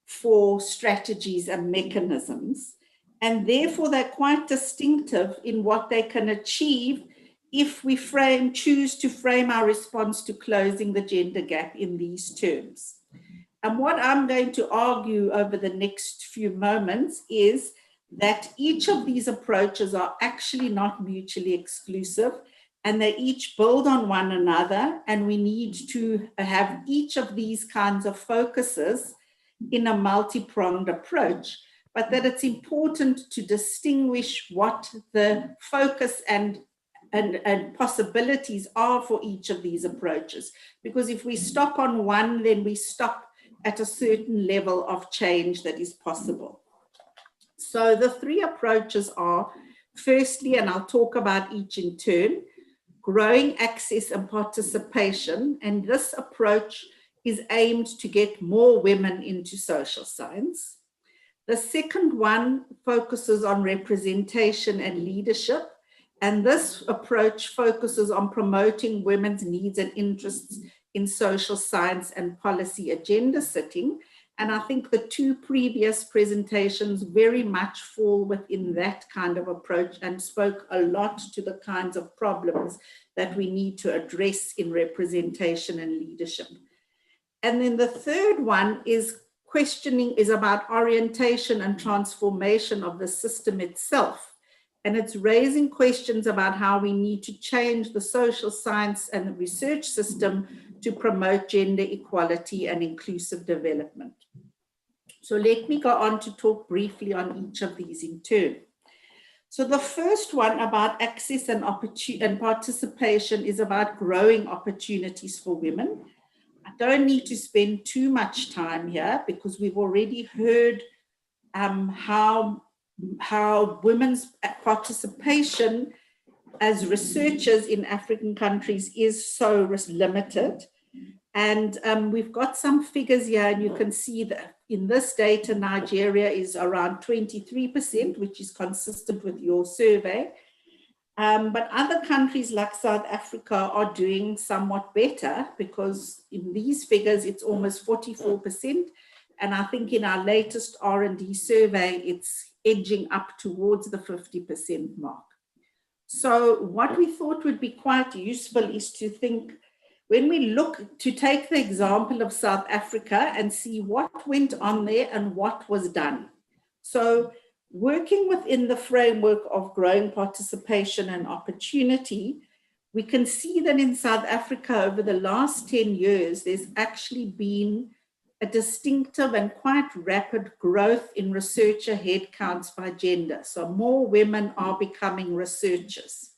[SPEAKER 8] for strategies and mechanisms. And therefore, they're quite distinctive in what they can achieve if we choose to frame our response to closing the gender gap in these terms. And what I'm going to argue over the next few moments is that each of these approaches are actually not mutually exclusive, and they each build on one another, and we need to have each of these kinds of focuses in a multi-pronged approach, but that it's important to distinguish what the focus and possibilities are for each of these approaches. Because if we stop on one, then we stop at a certain level of change that is possible. So the 3 approaches are, firstly, and I'll talk about each in turn, growing access and participation. And this approach is aimed to get more women into social science. The second one focuses on representation and leadership. And this approach focuses on promoting women's needs and interests in social science and policy agenda setting. And I think the 2 previous presentations very much fall within that kind of approach and spoke a lot to the kinds of problems that we need to address in representation and leadership. And then the third one is about orientation and transformation of the system itself. And it's raising questions about how we need to change the social science and the research system to promote gender equality and inclusive development. So let me go on to talk briefly on each of these in turn. So the first one about access and participation is about growing opportunities for women. I don't need to spend too much time here because we've already heard how women's participation as researchers in African countries is so limited. And we've got some figures here, and you can see that in this data, Nigeria is around 23%, which is consistent with your survey. But other countries like South Africa are doing somewhat better, because in these figures, it's almost 44%. And I think in our latest R&D survey, it's edging up towards the 50% mark. So what we thought would be quite useful is to think, when we look to take the example of South Africa and see what went on there and what was done. So working within the framework of growing participation and opportunity, we can see that in South Africa over the last 10 years, there's actually been a distinctive and quite rapid growth in researcher headcounts by gender. So more women are becoming researchers.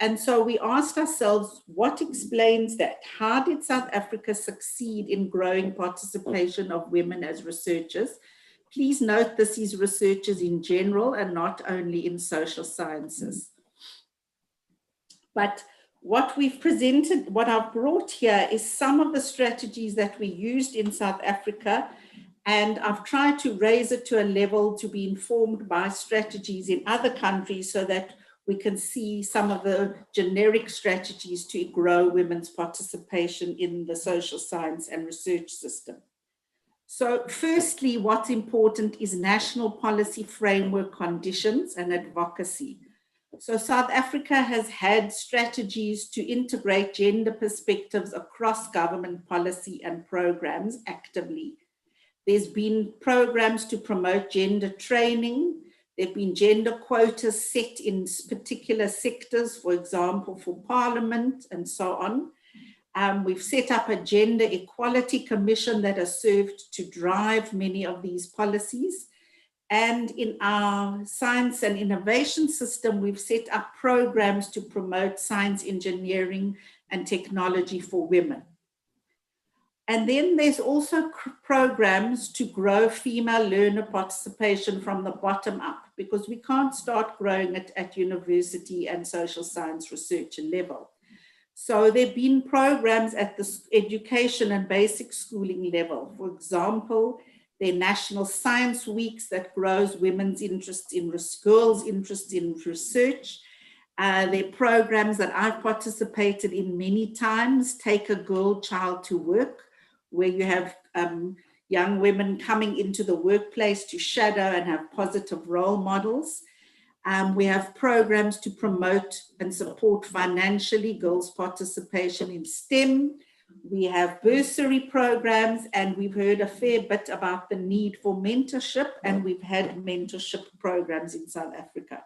[SPEAKER 8] And so we asked ourselves, what explains that? How did South Africa succeed in growing participation of women as researchers? Please note this is researchers in general and not only in social sciences. But what we've presented, what I've brought here is some of the strategies that we used in South Africa, and I've tried to raise it to a level to be informed by strategies in other countries so that we can see some of the generic strategies to grow women's participation in the social science and research system. So firstly, what's important is national policy framework conditions and advocacy. So South Africa has had strategies to integrate gender perspectives across government policy and programs actively. There's been programs to promote gender training. There've been gender quotas set in particular sectors, for example, for Parliament and so on. We've set up a gender equality commission that has served to drive many of these policies. And in our science and innovation system, we've set up programs to promote science, engineering, and technology for women. And then there's also programs to grow female learner participation from the bottom up, because we can't start growing it at university and social science research level. So there have been programs at the education and basic schooling level. For example, there are national science weeks that grows women's interest in girls' interest in research. There are programs that I've participated in many times, Take a Girl Child to Work, where you have young women coming into the workplace to shadow and have positive role models. We have programs to promote and support financially girls' participation in STEM. We have bursary programs, and we've heard a fair bit about the need for mentorship, and we've had mentorship programs in South Africa.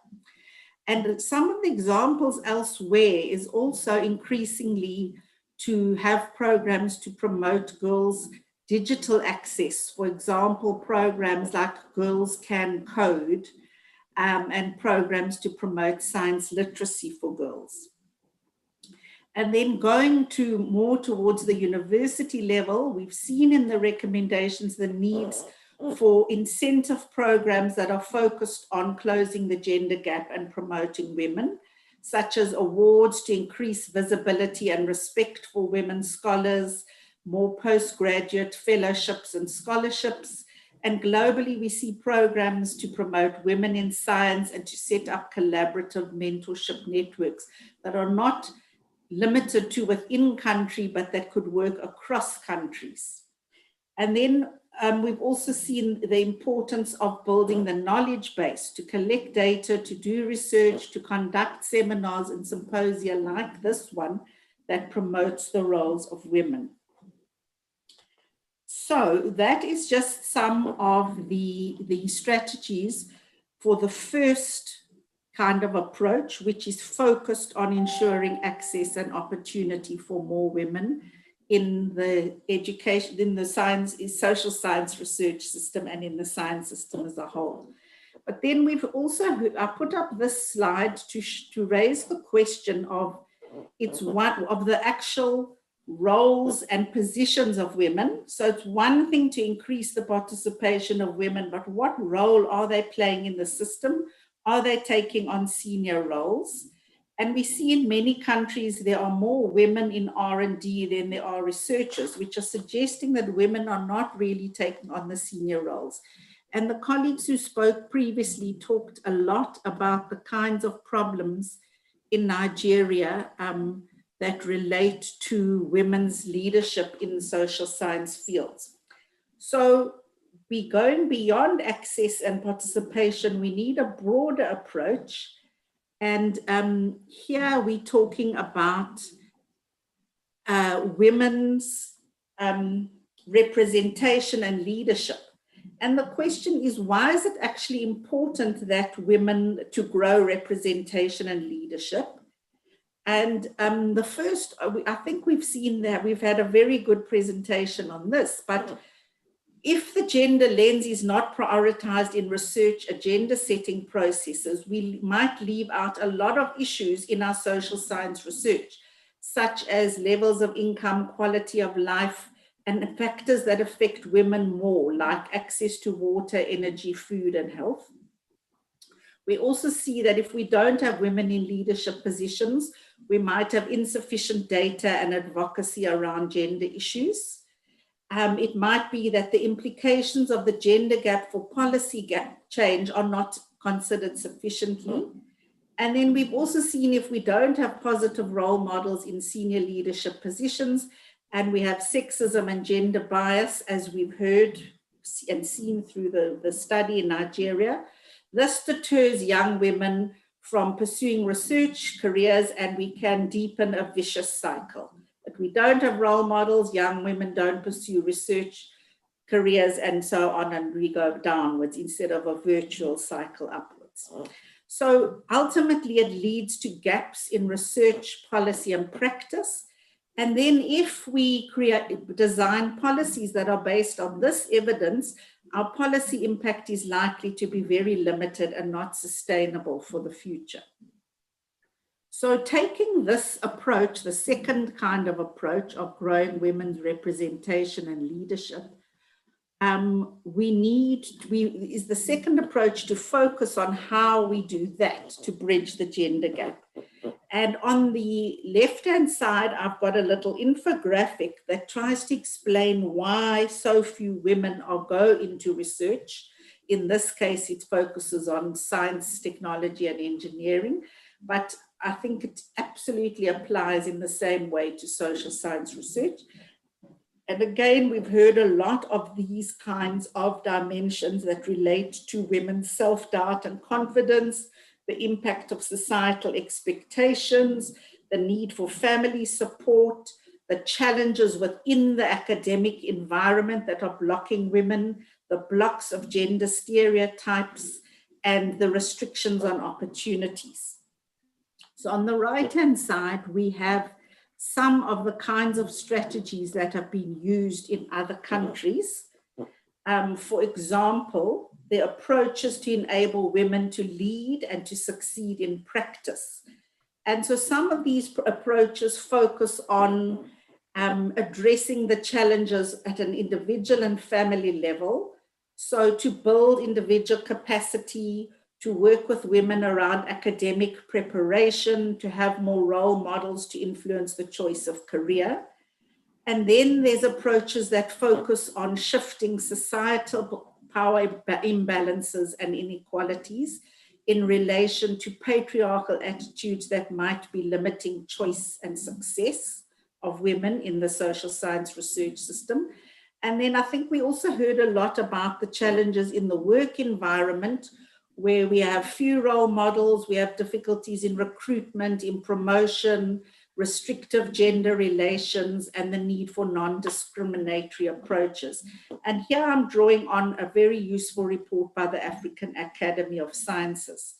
[SPEAKER 8] And some of the examples elsewhere is also increasingly to have programs to promote girls' digital access. For example, programs like Girls Can Code, and programs to promote science literacy for girls. And then going to more towards the university level, we've seen in the recommendations the needs for incentive programs that are focused on closing the gender gap and promoting women, such as awards to increase visibility and respect for women scholars, more postgraduate fellowships and scholarships. And globally, we see programs to promote women in science and to set up collaborative mentorship networks that are not limited to within country, but that could work across countries. And then we've also seen the importance of building the knowledge base to collect data, to do research, to conduct seminars and symposia like this one that promotes the roles of women. So that is just some of the strategies for the first kind of approach, which is focused on ensuring access and opportunity for more women in the education, in the science, social science research system and in the science system as a whole. But then we've also, I put up this slide to raise the question of, it's one of the actual roles and positions of women. So it's one thing to increase the participation of women, but what role are they playing in the system? Are they taking on senior roles? And we see in many countries there are more women in R&D than there are researchers, which are suggesting that women are not really taking on the senior roles. And the colleagues who spoke previously talked a lot about the kinds of problems in Nigeria that relate to women's leadership in social science fields. So going beyond access and participation, we need a broader approach. And here we're talking about women's representation and leadership. And the question is, why is it actually important that women to grow representation and leadership? And the first, I think we've seen that we've had a very good presentation on this, but if the gender lens is not prioritized in research agenda setting processes, we might leave out a lot of issues in our social science research, such as levels of income, quality of life, and factors that affect women more, like access to water, energy, food, and health. We also see that if we don't have women in leadership positions, we might have insufficient data and advocacy around gender issues. It might be that the implications of the gender gap for policy gap change are not considered sufficiently. And then we've also seen if we don't have positive role models in senior leadership positions, and we have sexism and gender bias, as we've heard and seen through the study in Nigeria, this deters young women from pursuing research careers, and we can deepen a vicious cycle. If we don't have role models, young women don't pursue research careers and so on, and we go downwards instead of a virtual cycle upwards. So ultimately it leads to gaps in research, policy and practice. And then if we design policies that are based on this evidence, our policy impact is likely to be very limited and not sustainable for the future. So taking this approach, the second kind of approach of growing women's representation and leadership, is the second approach to focus on how we do that to bridge the gender gap. And on the left-hand side, I've got a little infographic that tries to explain why so few women go into research. In this case, it focuses on science, technology, and engineering, but I think it absolutely applies in the same way to social science research. And again, we've heard a lot of these kinds of dimensions that relate to women's self-doubt and confidence, the impact of societal expectations, the need for family support, the challenges within the academic environment that are blocking women, the blocks of gender stereotypes, and the restrictions on opportunities. So on the right-hand side, we have some of the kinds of strategies that have been used in other countries. For example, the approaches to enable women to lead and to succeed in practice. And so some of these approaches focus on addressing the challenges at an individual and family level. So to build individual capacity, to work with women around academic preparation, to have more role models to influence the choice of career. And then there's approaches that focus on shifting societal power imbalances and inequalities in relation to patriarchal attitudes that might be limiting choice and success of women in the social science research system. And then I think we also heard a lot about the challenges in the work environment, where we have few role models, we have difficulties in recruitment, in promotion, restrictive gender relations, and the need for non-discriminatory approaches. And here I'm drawing on a very useful report by the African Academy of Sciences.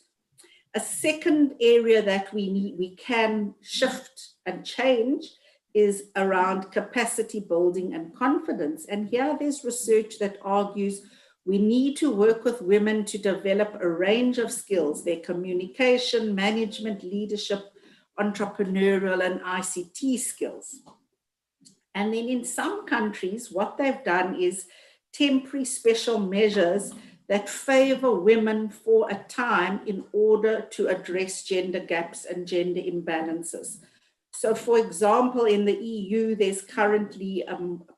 [SPEAKER 8] A second area that we can shift and change is around capacity building and confidence. And here there's research that argues we need to work with women to develop a range of skills, their communication, management, leadership, entrepreneurial, and ICT skills. And then in some countries, what they've done is temporary special measures that favor women for a time in order to address gender gaps and gender imbalances. So for example, in the EU, there's currently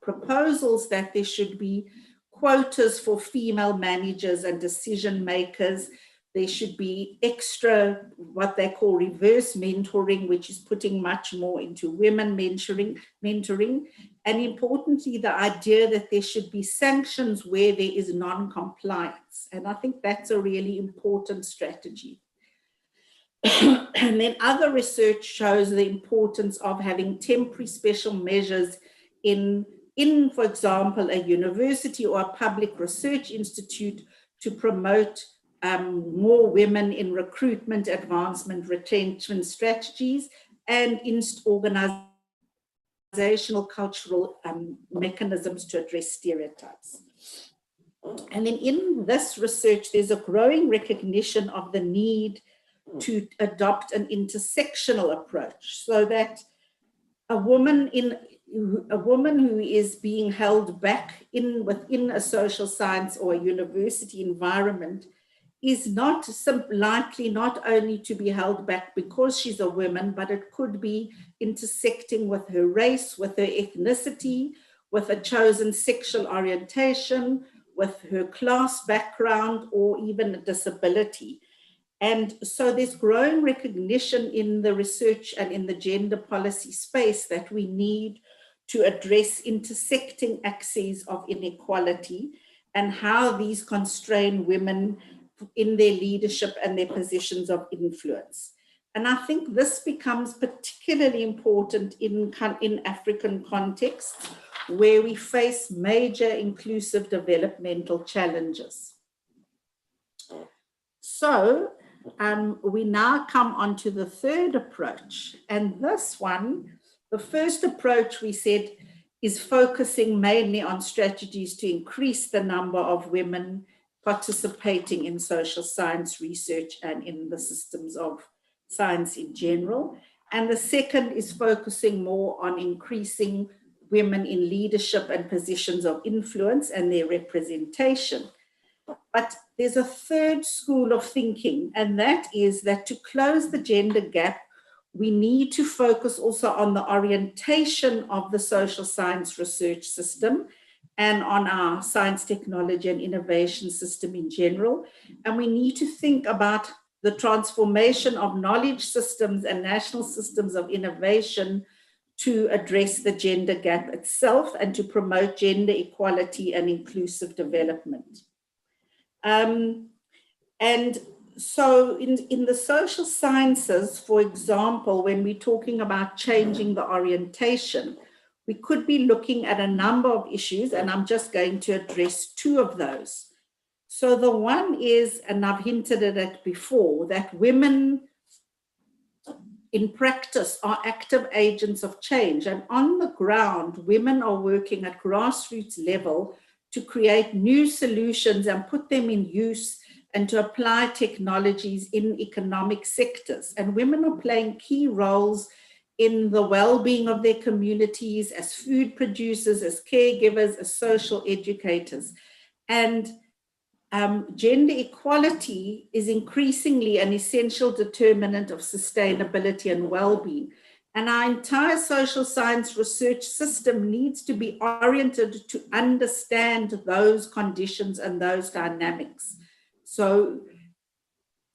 [SPEAKER 8] proposals that there should be quotas for female managers and decision makers. There should be extra, what they call reverse mentoring, which is putting much more into women mentoring. And importantly, the idea that there should be sanctions where there is non-compliance. And I think that's a really important strategy. And then other research shows the importance of having temporary special measures in, for example, a university or a public research institute to promote more women in recruitment, advancement, retention strategies, and in organizational cultural mechanisms to address stereotypes. And then in this research, there's a growing recognition of the need to adopt an intersectional approach so that a woman who is being held back within a social science or a university environment is not likely not only to be held back because she's a woman, but it could be intersecting with her race, with her ethnicity, with a chosen sexual orientation, with her class background, or even a disability. And so there's growing recognition in the research and in the gender policy space that we need to address intersecting axes of inequality and how these constrain women in their leadership and their positions of influence. And I think this becomes particularly important in African contexts where we face major inclusive developmental challenges. So we now come on to the third approach. And this one, the first approach we said is focusing mainly on strategies to increase the number of women participating in social science research and in the systems of science in general. And the second is focusing more on increasing women in leadership and positions of influence and their representation. But there's a third school of thinking, and that is that to close the gender gap, we need to focus also on the orientation of the social science research system and on our science, technology, and innovation system in general. And we need to think about the transformation of knowledge systems and national systems of innovation to address the gender gap itself and to promote gender equality and inclusive development. And so in the social sciences, for example, when we're talking about changing the orientation, we could be looking at a number of issues, and I'm just going to address two of those. So the one is, and I've hinted at it before, that women in practice are active agents of change. And on the ground, women are working at grassroots level to create new solutions and put them in use and to apply technologies in economic sectors. And women are playing key roles in the well-being of their communities as food producers, as caregivers, as social educators. And gender equality is increasingly an essential determinant of sustainability and well-being. And our entire social science research system needs to be oriented to understand those conditions and those dynamics. So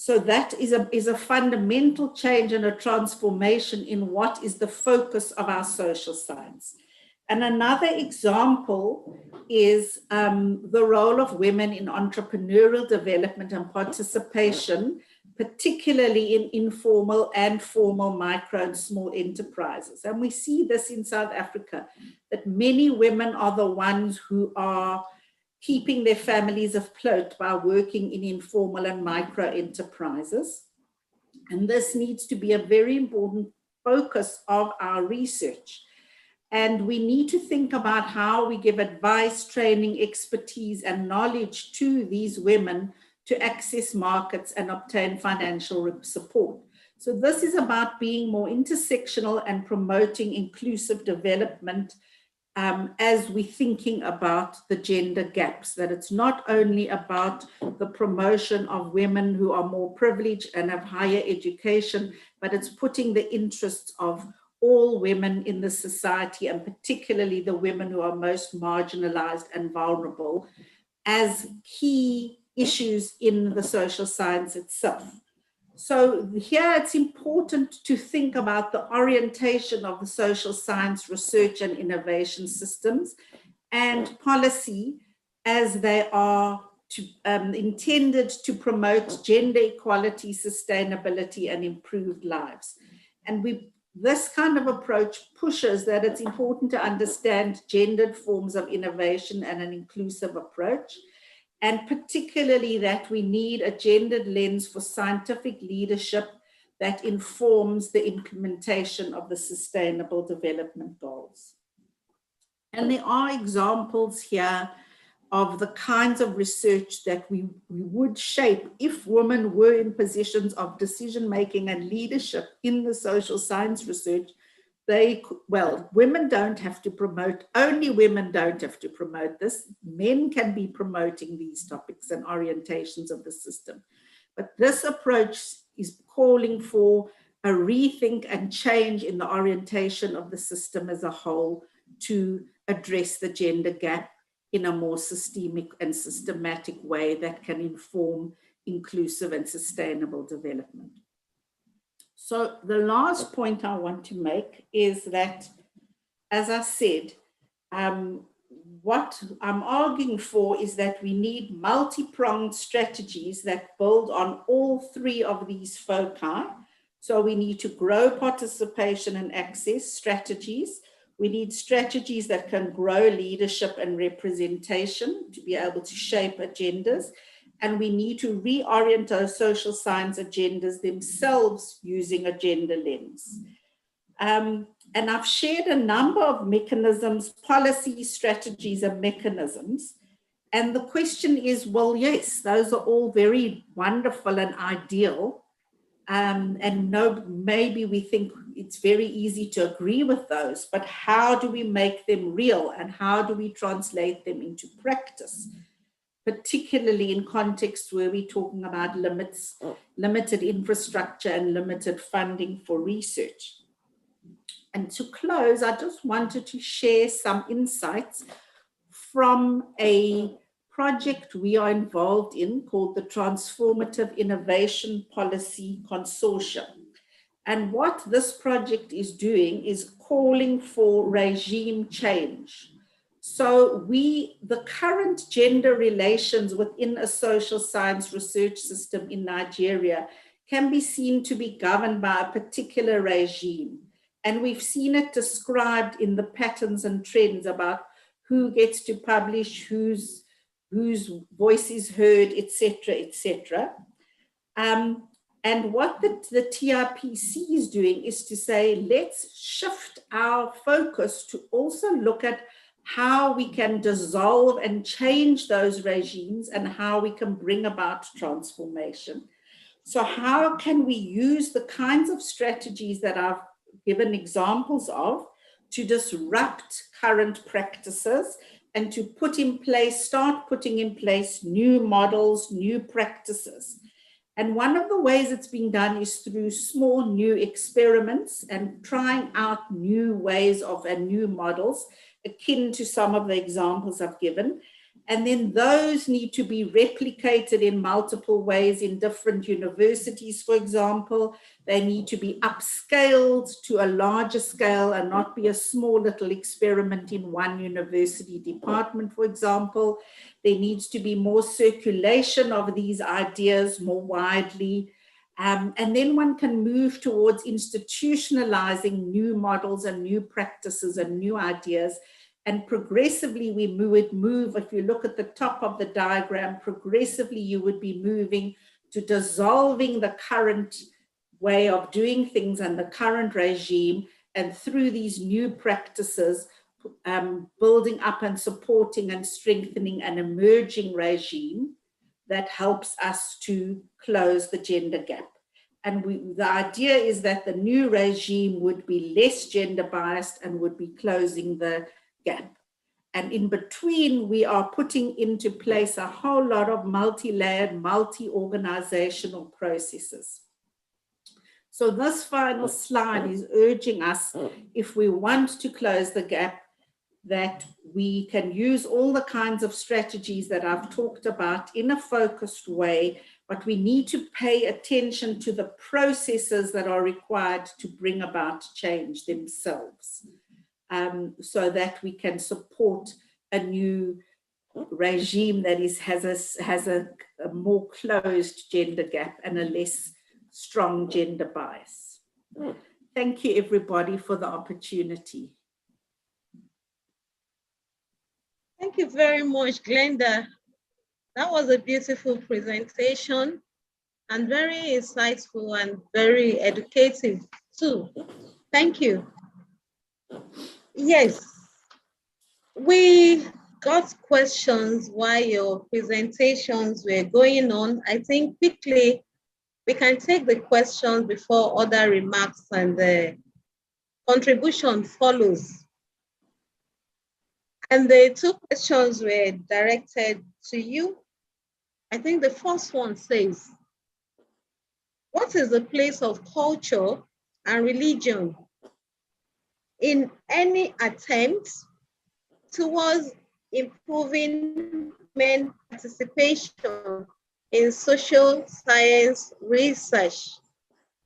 [SPEAKER 8] that is a fundamental change and a transformation in what is the focus of our social science. And another example is the role of women in entrepreneurial development and participation, particularly in informal and formal micro and small enterprises. And we see this in South Africa, that many women are the ones who are keeping their families afloat by working in informal and micro enterprises. And this needs to be a very important focus of our research. And we need to think about how we give advice, training, expertise, and knowledge to these women to access markets and obtain financial support. So this is about being more intersectional and promoting inclusive development as we're thinking about the gender gaps, that it's not only about the promotion of women who are more privileged and have higher education, but it's putting the interests of all women in the society, and particularly the women who are most marginalized and vulnerable, as key issues in the social science itself. So here it's important to think about the orientation of the social science research and innovation systems and policy as they are intended to promote gender equality, sustainability, and improved lives. And this kind of approach pushes that it's important to understand gendered forms of innovation and an inclusive approach, and particularly that we need a gendered lens for scientific leadership that informs the implementation of the Sustainable Development Goals. And there are examples here of the kinds of research that we would shape if women were in positions of decision-making and leadership in the social science research. Women don't have to promote, only women don't have to promote this. Men can be promoting these topics and orientations of the system. But this approach is calling for a rethink and change in the orientation of the system as a whole to address the gender gap in a more systemic and systematic way that can inform inclusive and sustainable development. So the last point I want to make is that, as I said, what I'm arguing for is that we need multi-pronged strategies that build on all three of these foci. So we need to grow participation and access strategies. We need strategies that can grow leadership and representation to be able to shape agendas. And we need to reorient our social science agendas themselves using a gender lens. And I've shared a number of mechanisms, policy strategies and mechanisms. And the question is, well, yes, those are all very wonderful and ideal. And no, maybe we think it's very easy to agree with those, but how do we make them real and how do we translate them into practice, particularly in contexts where we're talking about limited infrastructure and limited funding for research. And to close, I just wanted to share some insights from a project we are involved in called the Transformative Innovation Policy Consortium. And what this project is doing is calling for regime change. So the current gender relations within a social science research system in Nigeria can be seen to be governed by a particular regime. And we've seen it described in the patterns and trends about who gets to publish, whose voice is heard, etc., etc. And what the TRPC is doing is to say, let's shift our focus to also look at how we can dissolve and change those regimes and how we can bring about transformation. So how can we use the kinds of strategies that I've given examples of to disrupt current practices and to start putting in place new models, new practices. And one of the ways it's being done is through small new experiments and trying out new ways and new models akin to some of the examples I've given. And then those need to be replicated in multiple ways in different universities, for example. They need to be upscaled to a larger scale and not be a small little experiment in one university department, for example. There needs to be more circulation of these ideas more widely. And then one can move towards institutionalizing new models and new practices and new ideas. And progressively we would move, if you look at the top of the diagram, progressively you would be moving to dissolving the current way of doing things and the current regime, and through these new practices, building up and supporting and strengthening an emerging regime that helps us to close the gender gap. And the idea is that the new regime would be less gender biased and would be closing the gap. And in between, we are putting into place a whole lot of multi-layered, multi-organizational processes. So this final slide is urging us, if we want to close the gap, that we can use all the kinds of strategies that I've talked about in a focused way, but we need to pay attention to the processes that are required to bring about change themselves. So that we can support a new regime that has a more closed gender gap and a less strong gender bias. Thank you, everybody, for the opportunity.
[SPEAKER 3] Thank you very much, Glenda. That was a beautiful presentation and very insightful and very educative too. Thank you. Yes, we got questions while your presentations were going on. I think quickly we can take the questions before other remarks and the contribution follows. And the two questions were directed to you. I think the first one says, what is the place of culture and religion in any attempt towards improving women's participation in social science research?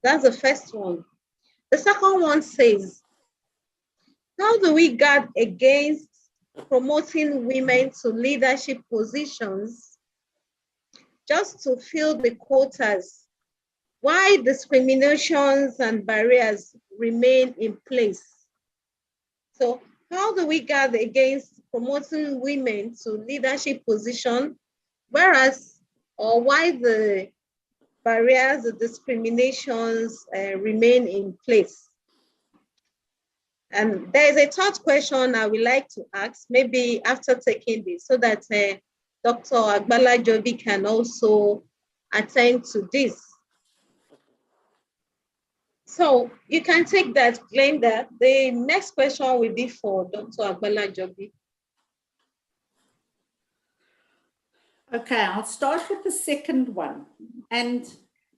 [SPEAKER 3] That's the first one. The second one says, how do we guard against promoting women to leadership positions just to fill the quotas? Why discriminations and barriers remain in place? So how do we guard against promoting women to leadership position, or why the barriers, the discriminations remain in place? And there is a third question I would like to ask, maybe after taking this, so that Dr. Agbala Jobi can also attend to this. So you can take that, Glenda. The next question will be for Dr. Agbala Jobi.
[SPEAKER 8] Okay, I'll start with the second one, and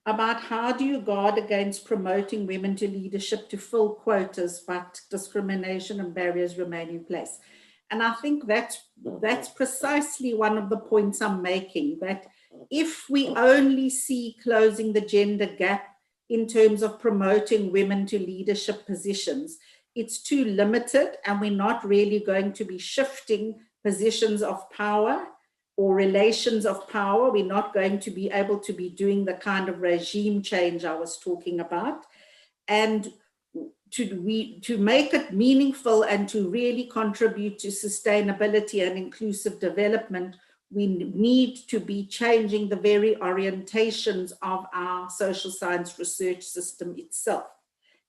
[SPEAKER 8] about how do you guard against promoting women to leadership to fill quotas, but discrimination and barriers remain in place. And I think that's precisely one of the points I'm making, that if we only see closing the gender gap in terms of promoting women to leadership positions, it's too limited, and we're not really going to be shifting positions of power or relations of power. We're not going to be able to be doing the kind of regime change I was talking about. And to make it meaningful and to really contribute to sustainability and inclusive development, we need to be changing the very orientations of our social science research system itself,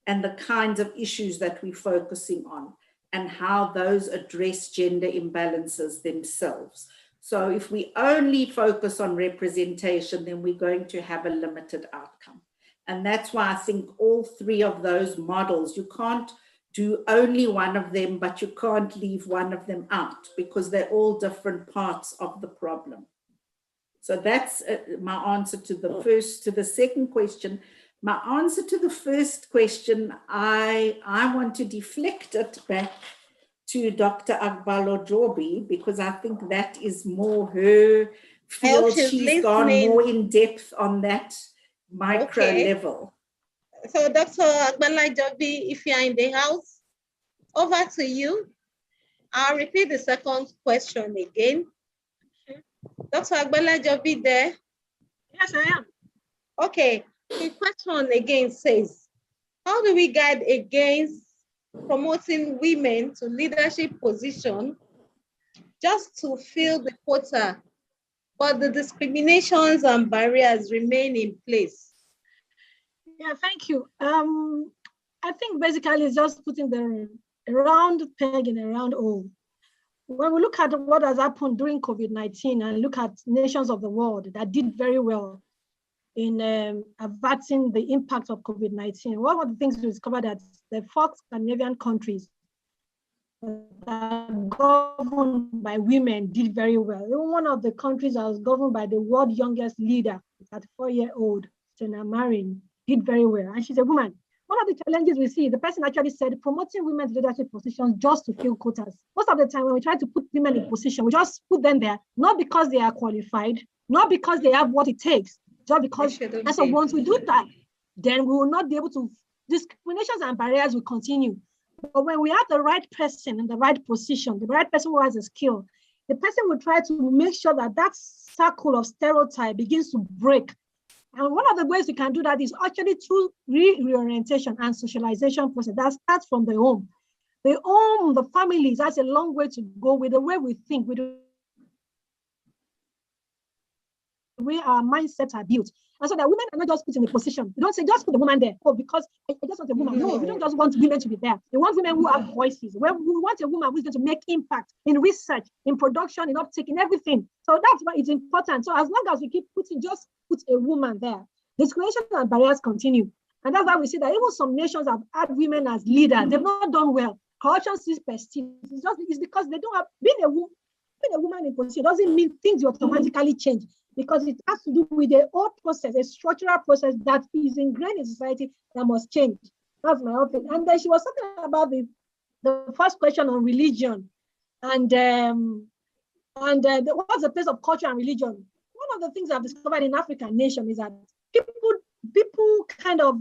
[SPEAKER 8] and the kinds of issues that we're focusing on, and how those address gender imbalances themselves. So if we only focus on representation, then we're going to have a limited outcome. And that's why I think all three of those models, you can't do only one of them, but you can't leave one of them out, because they're all different parts of the problem. So that's my answer to the second question. My answer to the first question, I want to deflect it back to Dr. Agbala Jobi, because I think that is more her field. She's gone more in depth on that micro level.
[SPEAKER 3] So Dr. Agbala Jobi, if you're in the house, over to you. I'll repeat the second question again. Dr. Agbala Jobi there?
[SPEAKER 4] Yes, I am.
[SPEAKER 3] Okay, the question again says, how do we guard against promoting women to leadership position just to fill the quota, but the discriminations and barriers remain in place?
[SPEAKER 4] Yeah, thank you. I think basically it's just putting the round peg in a round hole. When we look at what has happened during COVID-19 and look at nations of the world that did very well in averting the impact of COVID-19, one of the things we discovered that the 4 Scandinavian countries that are governed by women did very well. Even one of the countries that was governed by the world's youngest leader, that 4-year-old, Stena Marin, did very well. And she's a woman. One of the challenges we see, the person actually said, promoting women's leadership positions just to fill quotas. Most of the time when we try to put women in position, we just put them there, not because they are qualified, not because they have what it takes, just because, and so once we do that, then we will not be able to, discriminations and barriers will continue. But when we have the right person in the right position, the right person who has a skill, the person will try to make sure that that circle of stereotype begins to break. And one of the ways we can do that is actually through reorientation and socialization process that starts from the home. The home, the families, that's a long way to go with the way we think, with the way our mindsets are built. And so that women are not just put in a position. We don't say, just put the woman there. Oh, because I just want a woman. No, we don't just want women to be there. We want women who have voices. We want a woman who's going to make impact in research, in production, in uptake, in everything. So that's why it's important. So as long as we keep putting, just put a woman there, discrimination and barriers continue. And that's why we see that even some nations have had women as leaders. They've not done well. Corruption still persists. It's because they don't have, being a woman in position doesn't mean things automatically change, because it has to do with the old process, a structural process that is ingrained in society that must change. That's my opinion. And then she was talking about the first question on religion and what's the place of culture and religion. One of the things I've discovered in African nation is that people kind of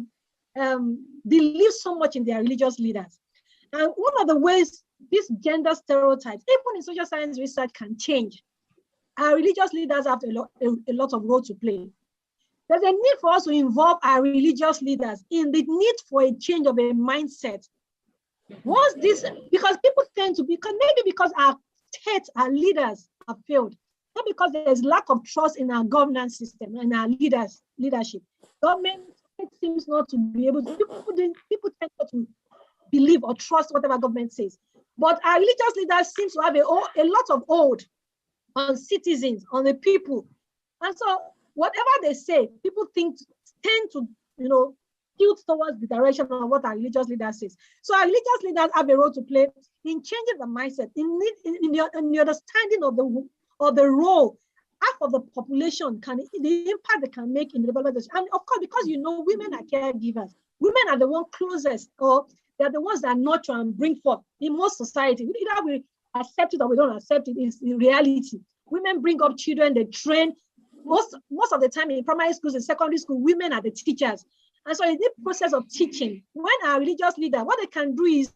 [SPEAKER 4] believe so much in their religious leaders. And one of the ways these gender stereotypes, even in social science research, can change, our religious leaders have a lot of role to play. There's a need for us to involve our religious leaders in the need for a change of a mindset. Once this, because people tend to, because our states, our leaders have failed, not because there's lack of trust in our governance system and our leadership. Government seems not to be able to, people tend not to believe or trust whatever government says. But our religious leaders seem to have a lot of hold on citizens, on the people. And so whatever they say, people tend to, tilt towards the direction of what our religious leaders says. So our religious leaders have a role to play in changing the mindset, in the understanding of the role half of the population the impact they can make in the development. And of course, because women are caregivers, women are the ones closest, or they're the ones that nurture and bring forth in most society. Either we accept it or we don't accept it, is the reality. Women bring up children, they train. Most of the time in primary schools and secondary school, women are the teachers. And so in this process of teaching, when our religious leader, what they can do is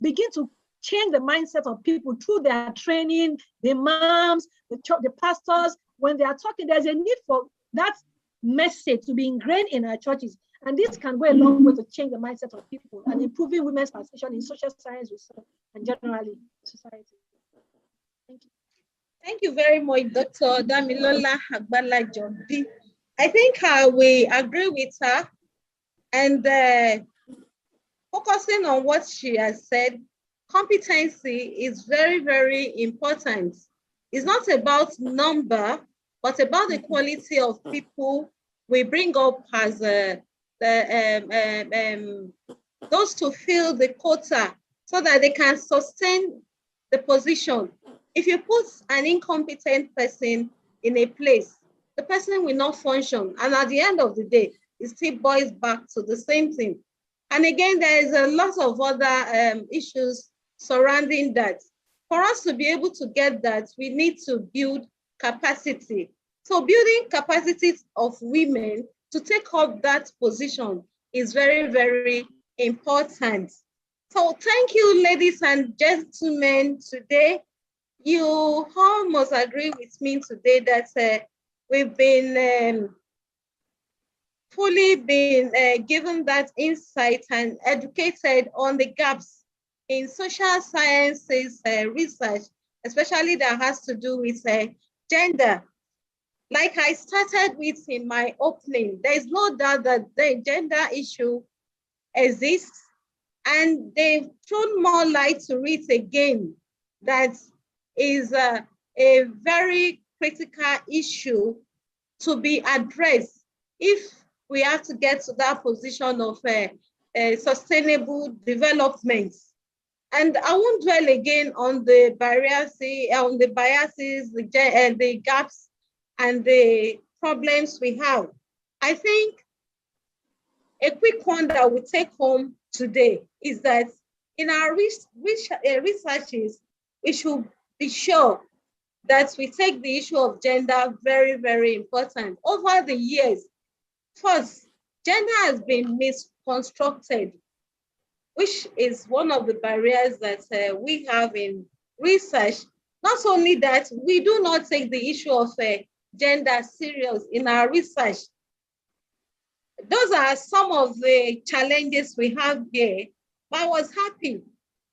[SPEAKER 4] begin to change the mindset of people through their training, the imams, the pastors. When they are talking, there's a need for that message to be ingrained in our churches. And this can go a long way to change the mindset of people and improving women's participation in social science research and generally society. Thank you.
[SPEAKER 3] Thank you very much, Dr. Damilola Agbala-Jobi. I think we agree with her, and focusing on what she has said, competency is very, very important. It's not about number, but about the quality of people we bring up as those to fill the quota so that they can sustain the position. If you put an incompetent person in a place, the person will not function. And at the end of the day, it still boils back to the same thing. And again, there is a lot of other issues surrounding that. For us to be able to get that, we need to build capacity. So building capacities of women to take up that position is very, very important. So thank you, ladies and gentlemen. Today, you all must agree with me today that we've been fully given that insight and educated on the gaps in social sciences research, especially that has to do with gender. Like I started with in my opening, there is no doubt that the gender issue exists, and they've thrown more light to it again. That is a very critical issue to be addressed if we have to get to that position of sustainable development. And I won't dwell again on the barriers, the gaps, and the problems we have. I think a quick one that we take home today is that in our researches, we should be sure that we take the issue of gender very, very important. Over the years, first, gender has been misconstructed, which is one of the barriers that we have in research. Not only that, we do not take the issue of gender serious in our research. Those are some of the challenges we have here. But I was happy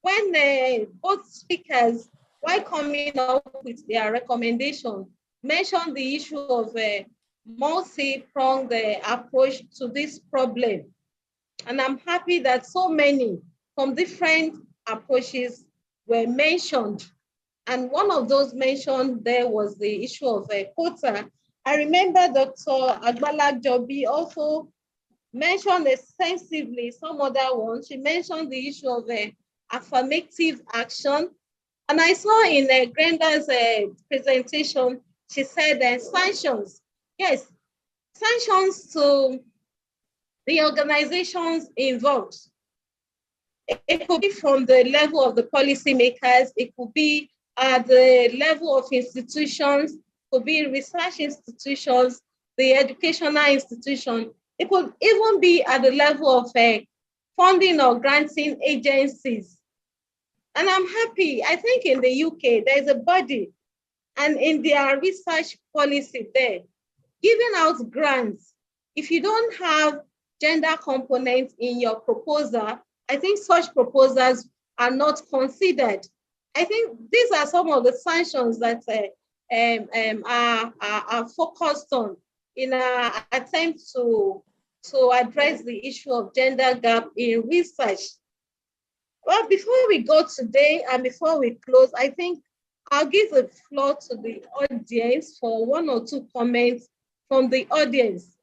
[SPEAKER 3] when both speakers, while coming up with their recommendation, mentioned the issue of a multi-pronged approach to this problem. And I'm happy that so many from different approaches were mentioned. And one of those mentioned there was the issue of a quota. I remember Dr. Agbala-Jobi also mentioned extensively some other ones. She mentioned the issue of affirmative action. And I saw in Grenda's presentation, she said sanctions. Yes, sanctions to the organizations involved. It could be from the level of the policymakers, it could be at the level of institutions, it could be research institutions, the educational institution. It could even be at the level of funding or granting agencies. And I'm happy, I think in the UK, there's a body, and in their research policy there, giving out grants. If you don't have gender components in your proposal, I think such proposals are not considered. I think these are some of the sanctions that are focused on in our attempt to address the issue of gender gap in research. Well, before we go today and before we close, I think I'll give the floor to the audience for one or two comments from the audience.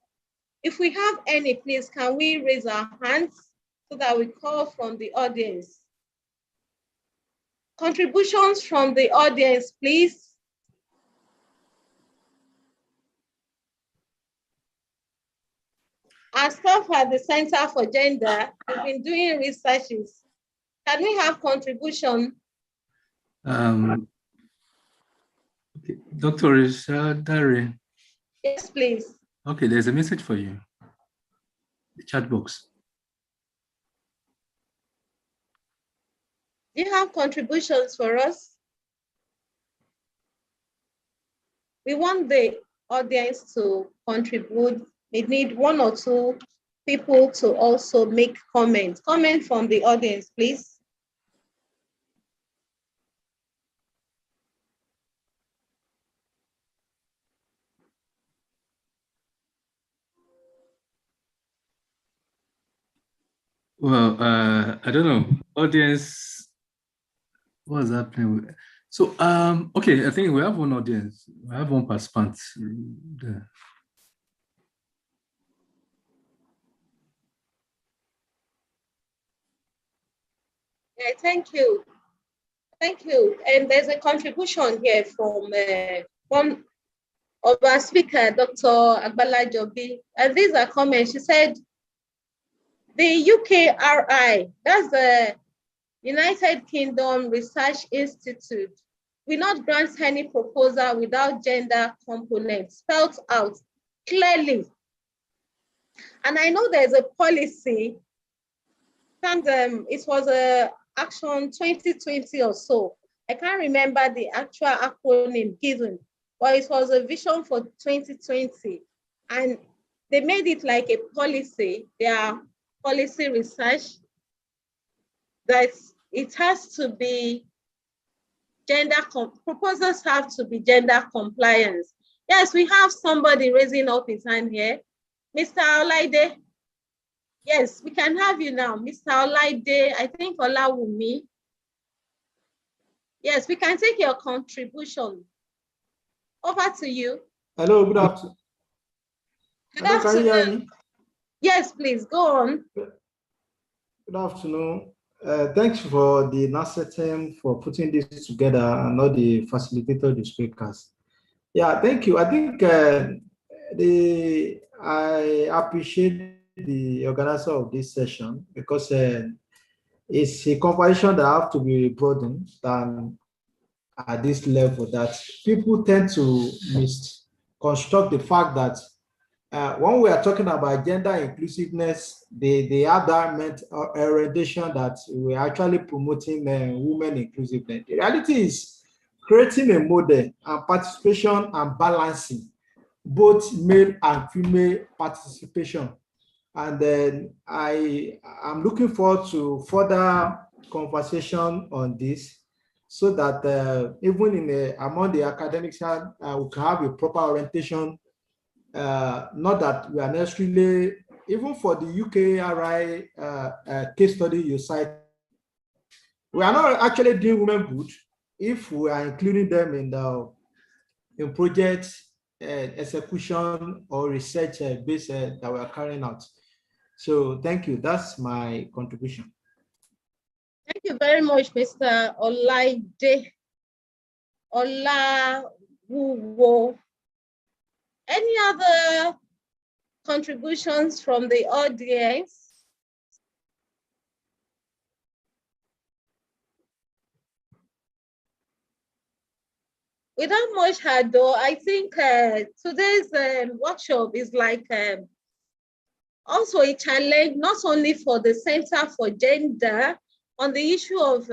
[SPEAKER 3] If we have any, please, can we raise our hands so that we call from the audience? Contributions from the audience, please. Our staff at the Center for Gender have been doing researches. Can we have contribution?
[SPEAKER 1] Okay. Dr. Richard Dare.
[SPEAKER 3] Yes, please.
[SPEAKER 1] Okay, there's a message for you. The chat box.
[SPEAKER 3] Do you have contributions for us? We want the audience to contribute. We need one or two people to also make comments. Comment from the audience, please.
[SPEAKER 1] Well, I don't know. Audience, what's happening? So, okay, I think we have one audience. We have one participant there.
[SPEAKER 3] Yeah, thank you. Thank you. And there's a contribution here from one of our speaker, Dr. Agbala Jobi. And these are comments. She said, the UKRI, that's the United Kingdom Research Institute, will not grant any proposal without gender components spelled out clearly. And I know there's a policy, and it was a action 2020 or so. I can't remember the actual acronym given, but it was a vision for 2020. And they made it like a policy, their policy research, that it has to be proposals have to be gender compliance. Yes, we have somebody raising up his hand here. Mr. Olaide. Yes, we can have you now. Mr. Olaide, I think Olawumi. Yes, we can take your contribution. Over to you.
[SPEAKER 5] Hello, good afternoon.
[SPEAKER 3] Good afternoon.
[SPEAKER 5] Can you hear me?
[SPEAKER 3] Yes, please, go on.
[SPEAKER 5] Good afternoon. Thanks for the NASA team for putting this together and all the facilitator, the speakers. Yeah, thank you. I think I appreciate the organizer of this session because it's a conversation that have to be broadened than at this level, that people tend to misconstruct the fact that when we are talking about gender inclusiveness, they have that orientation that we're actually promoting women inclusiveness. The reality is creating a model and participation and balancing both male and female participation. And then I'm looking forward to further conversation on this so that even among the academics, we can have a proper orientation. Not that we are necessarily, even for the UKRI case study you cite, we are not actually doing women good if we are including them in projects, execution or research based that we are carrying out. So thank you. That's my contribution.
[SPEAKER 3] Thank you very much, Mr. Olaide Olawuwo. Any other contributions from the audience? Without much ado, I think today's workshop is like also a challenge, not only for the Center for Gender on the issue of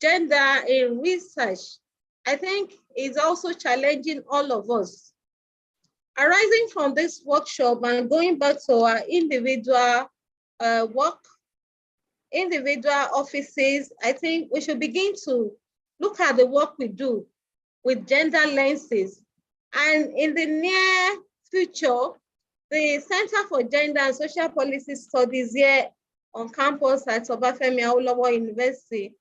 [SPEAKER 3] gender in research. I think it's also challenging all of us. Arising from this workshop and going back to our individual individual offices, I think we should begin to look at the work we do with gender lenses. And in the near future, the Center for Gender and Social Policy Studies here on campus at Obafemi Awolowo University,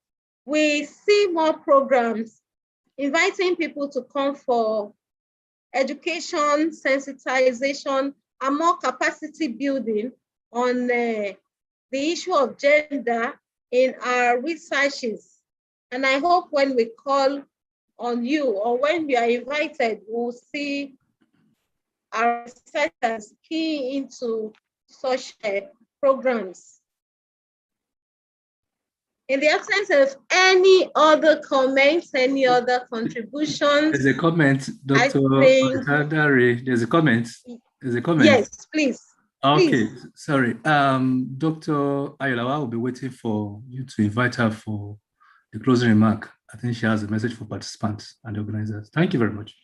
[SPEAKER 3] we see more programs inviting people to come for education, sensitization, and more capacity building on the issue of gender in our researches. And I hope when we call on you or when you are invited, we'll see our researchers key into such programs. In the absence of any other comments, any other contributions?
[SPEAKER 1] There's a comment, Dr. Otadare. There's a comment. There's a comment.
[SPEAKER 3] Yes, please.
[SPEAKER 1] Okay,
[SPEAKER 3] please.
[SPEAKER 1] Sorry. Dr. Ayolawa will be waiting for you to invite her for the closing remark. I think she has a message for participants and the organizers. Thank you very much.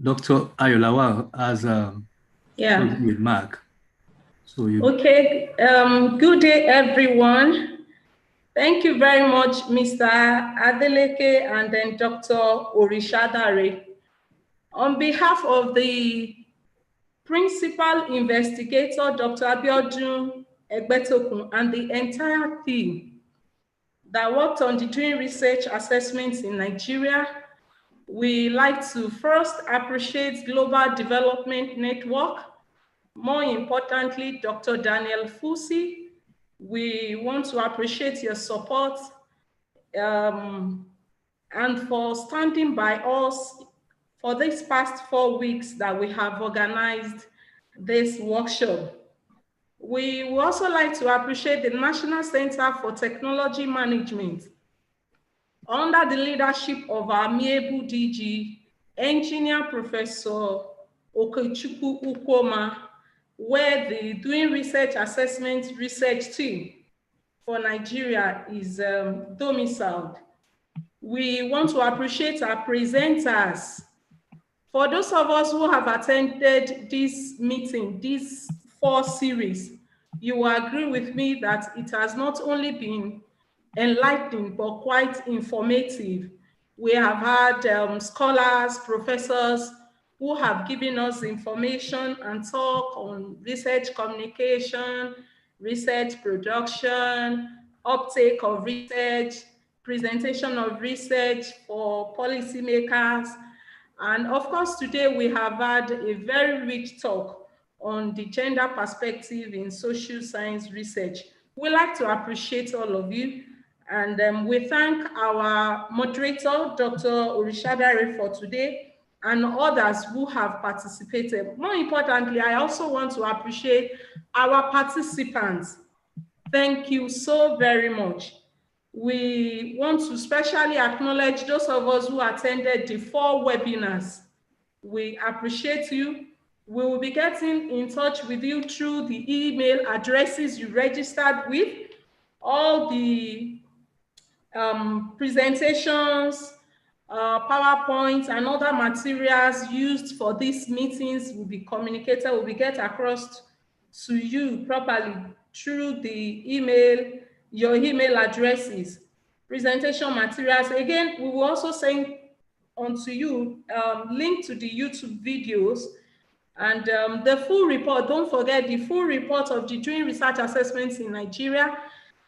[SPEAKER 1] Dr. Ayolawa has a closing remark. So you.
[SPEAKER 11] Okay. Good day, everyone. Thank you very much, Mr. Adeleke and then Dr. Orishadare. On behalf of the Principal Investigator, Dr. Abiodun Egbetokun, and the entire team that worked on the doing research assessments in Nigeria, we like to first appreciate Global Development Network. More importantly, Dr. Daniel Fusi. We want to appreciate your support and for standing by us for these past 4 weeks that we have organized this workshop. We would also like to appreciate the National Center for Technology Management under the leadership of our amiable DG, Engineer Professor Okechukwu Ukoma, where the doing research assessment research team for Nigeria is domiciled. We want to appreciate our presenters. For those of us who have attended this meeting, this 4 series, you will agree with me that it has not only been enlightening, but quite informative. We have had scholars, professors who have given us information and talk on research communication, research production, uptake of research, presentation of research for policymakers. And of course, today we have had a very rich talk on the gender perspective in social science research. We'd like to appreciate all of you. And we thank our moderator, Dr. Orishadare, for today and others who have participated. More importantly, I also want to appreciate our participants. Thank you so very much. We want to specially acknowledge those of us who attended the 4 webinars. We appreciate you. We will be getting in touch with you through the email addresses you registered with. All the presentations, PowerPoints, and other materials used for these meetings will be communicated, will be get across to you properly through the email, your email addresses, presentation materials. Again, we will also send onto you link to the YouTube videos and the full report. Don't forget the full report of the doing research assessments in Nigeria,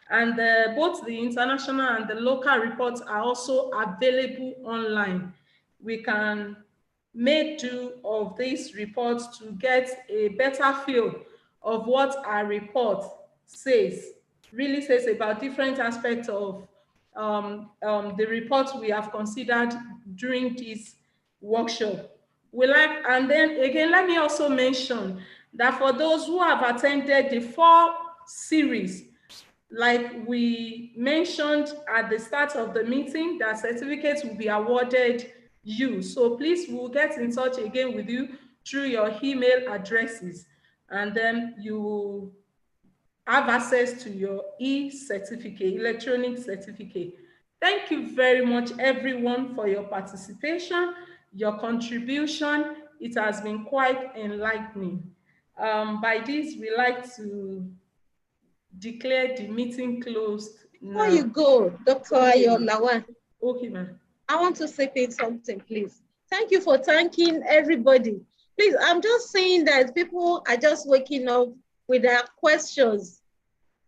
[SPEAKER 11] and both the international and the local reports are also available online. We can make do of these reports to get a better feel of what our report really says about different aspects of the reports we have considered during this workshop. And then again, let me also mention that for those who have attended the 4 series, like we mentioned at the start of the meeting, that certificates will be awarded you. So please, we'll get in touch again with you through your email addresses, and then you will have access to your e-certificate, electronic certificate. Thank you very much, everyone, for your participation, your contribution. It has been quite enlightening. By this, we like to declare the meeting closed.
[SPEAKER 3] Before you go, Dr. Ayolawa.
[SPEAKER 11] Okay, ma'am.
[SPEAKER 3] I want to say something, please. Thank you for thanking everybody. Please, I'm just saying that people are just waking up with their questions.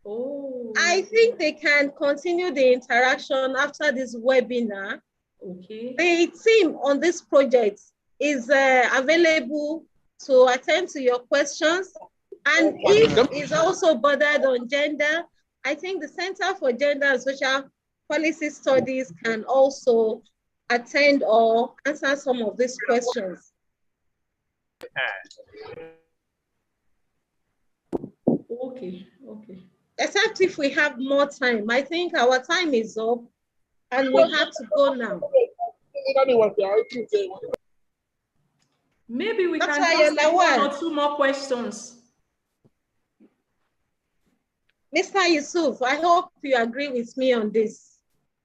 [SPEAKER 11] Oh.
[SPEAKER 3] I think they can continue the interaction after this webinar.
[SPEAKER 11] Okay.
[SPEAKER 3] The team on this project is available to attend to your questions. And if is also bothered on gender, I think the Center for Gender and Social Policy Studies can also attend or answer some of these questions.
[SPEAKER 11] Okay, okay.
[SPEAKER 3] Except if we have more time. I think our time is up and we have to go now.
[SPEAKER 11] Maybe we
[SPEAKER 3] Dr.
[SPEAKER 11] can just take one
[SPEAKER 3] Ayalawan.
[SPEAKER 11] or two more questions.
[SPEAKER 3] Mr. Yusuf, I hope you agree with me on this.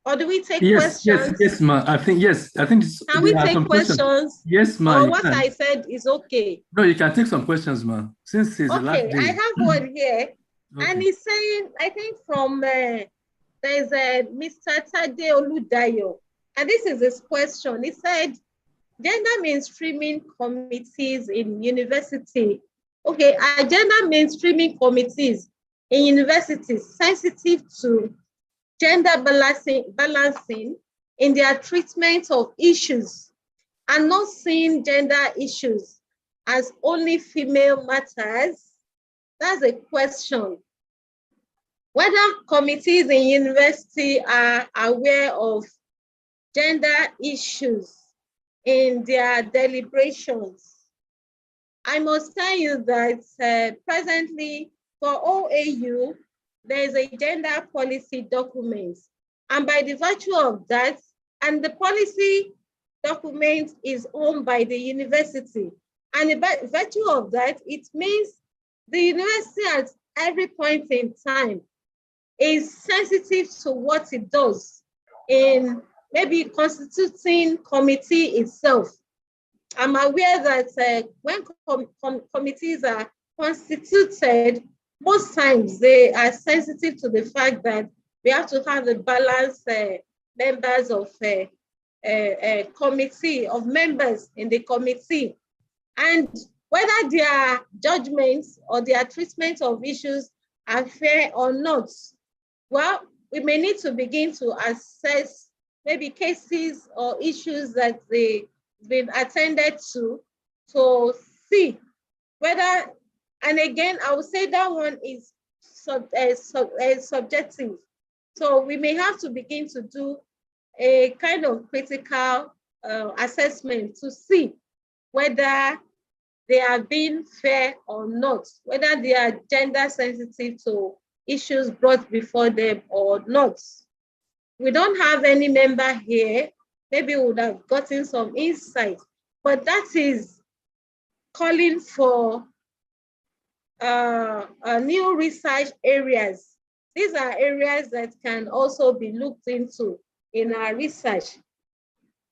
[SPEAKER 3] Or do we take
[SPEAKER 1] Yes,
[SPEAKER 3] questions?
[SPEAKER 1] yes, ma. I think yes. I think
[SPEAKER 3] Can we take
[SPEAKER 1] questions.
[SPEAKER 3] questions?
[SPEAKER 1] Yes, ma.
[SPEAKER 3] Or what I said is okay.
[SPEAKER 1] No, you can take some questions, ma. Since it's the last
[SPEAKER 3] Okay,
[SPEAKER 1] day.
[SPEAKER 3] I have one here,
[SPEAKER 1] Okay.
[SPEAKER 3] and he's saying, I think from there's a Mr. Tade Oludayo, and this is his question. He said, gender mainstreaming committees in university. Okay, are gender mainstreaming committees in universities sensitive to gender balancing in their treatment of issues and not seeing gender issues as only female matters? That's a question. Whether committees in university are aware of gender issues in their deliberations. I must tell you that presently for OAU, there is a gender policy document. And by the virtue of that, and the policy document is owned by the university. And by virtue of that, it means the university at every point in time is sensitive to what it does in maybe constituting committee itself. I'm aware that when committees are constituted, most times they are sensitive to the fact that we have to have a balanced members of a committee, of members in the committee. And whether their judgments or their treatment of issues are fair or not, well, we may need to begin to assess maybe cases or issues that they've been attended to see whether, and again, I would say that one is subjective. So we may have to begin to do a kind of critical assessment to see whether they are being fair or not, whether they are gender sensitive to issues brought before them or not. We don't have any member here. Maybe we would have gotten some insight, but that is calling for new research areas. These are areas that can also be looked into in our research.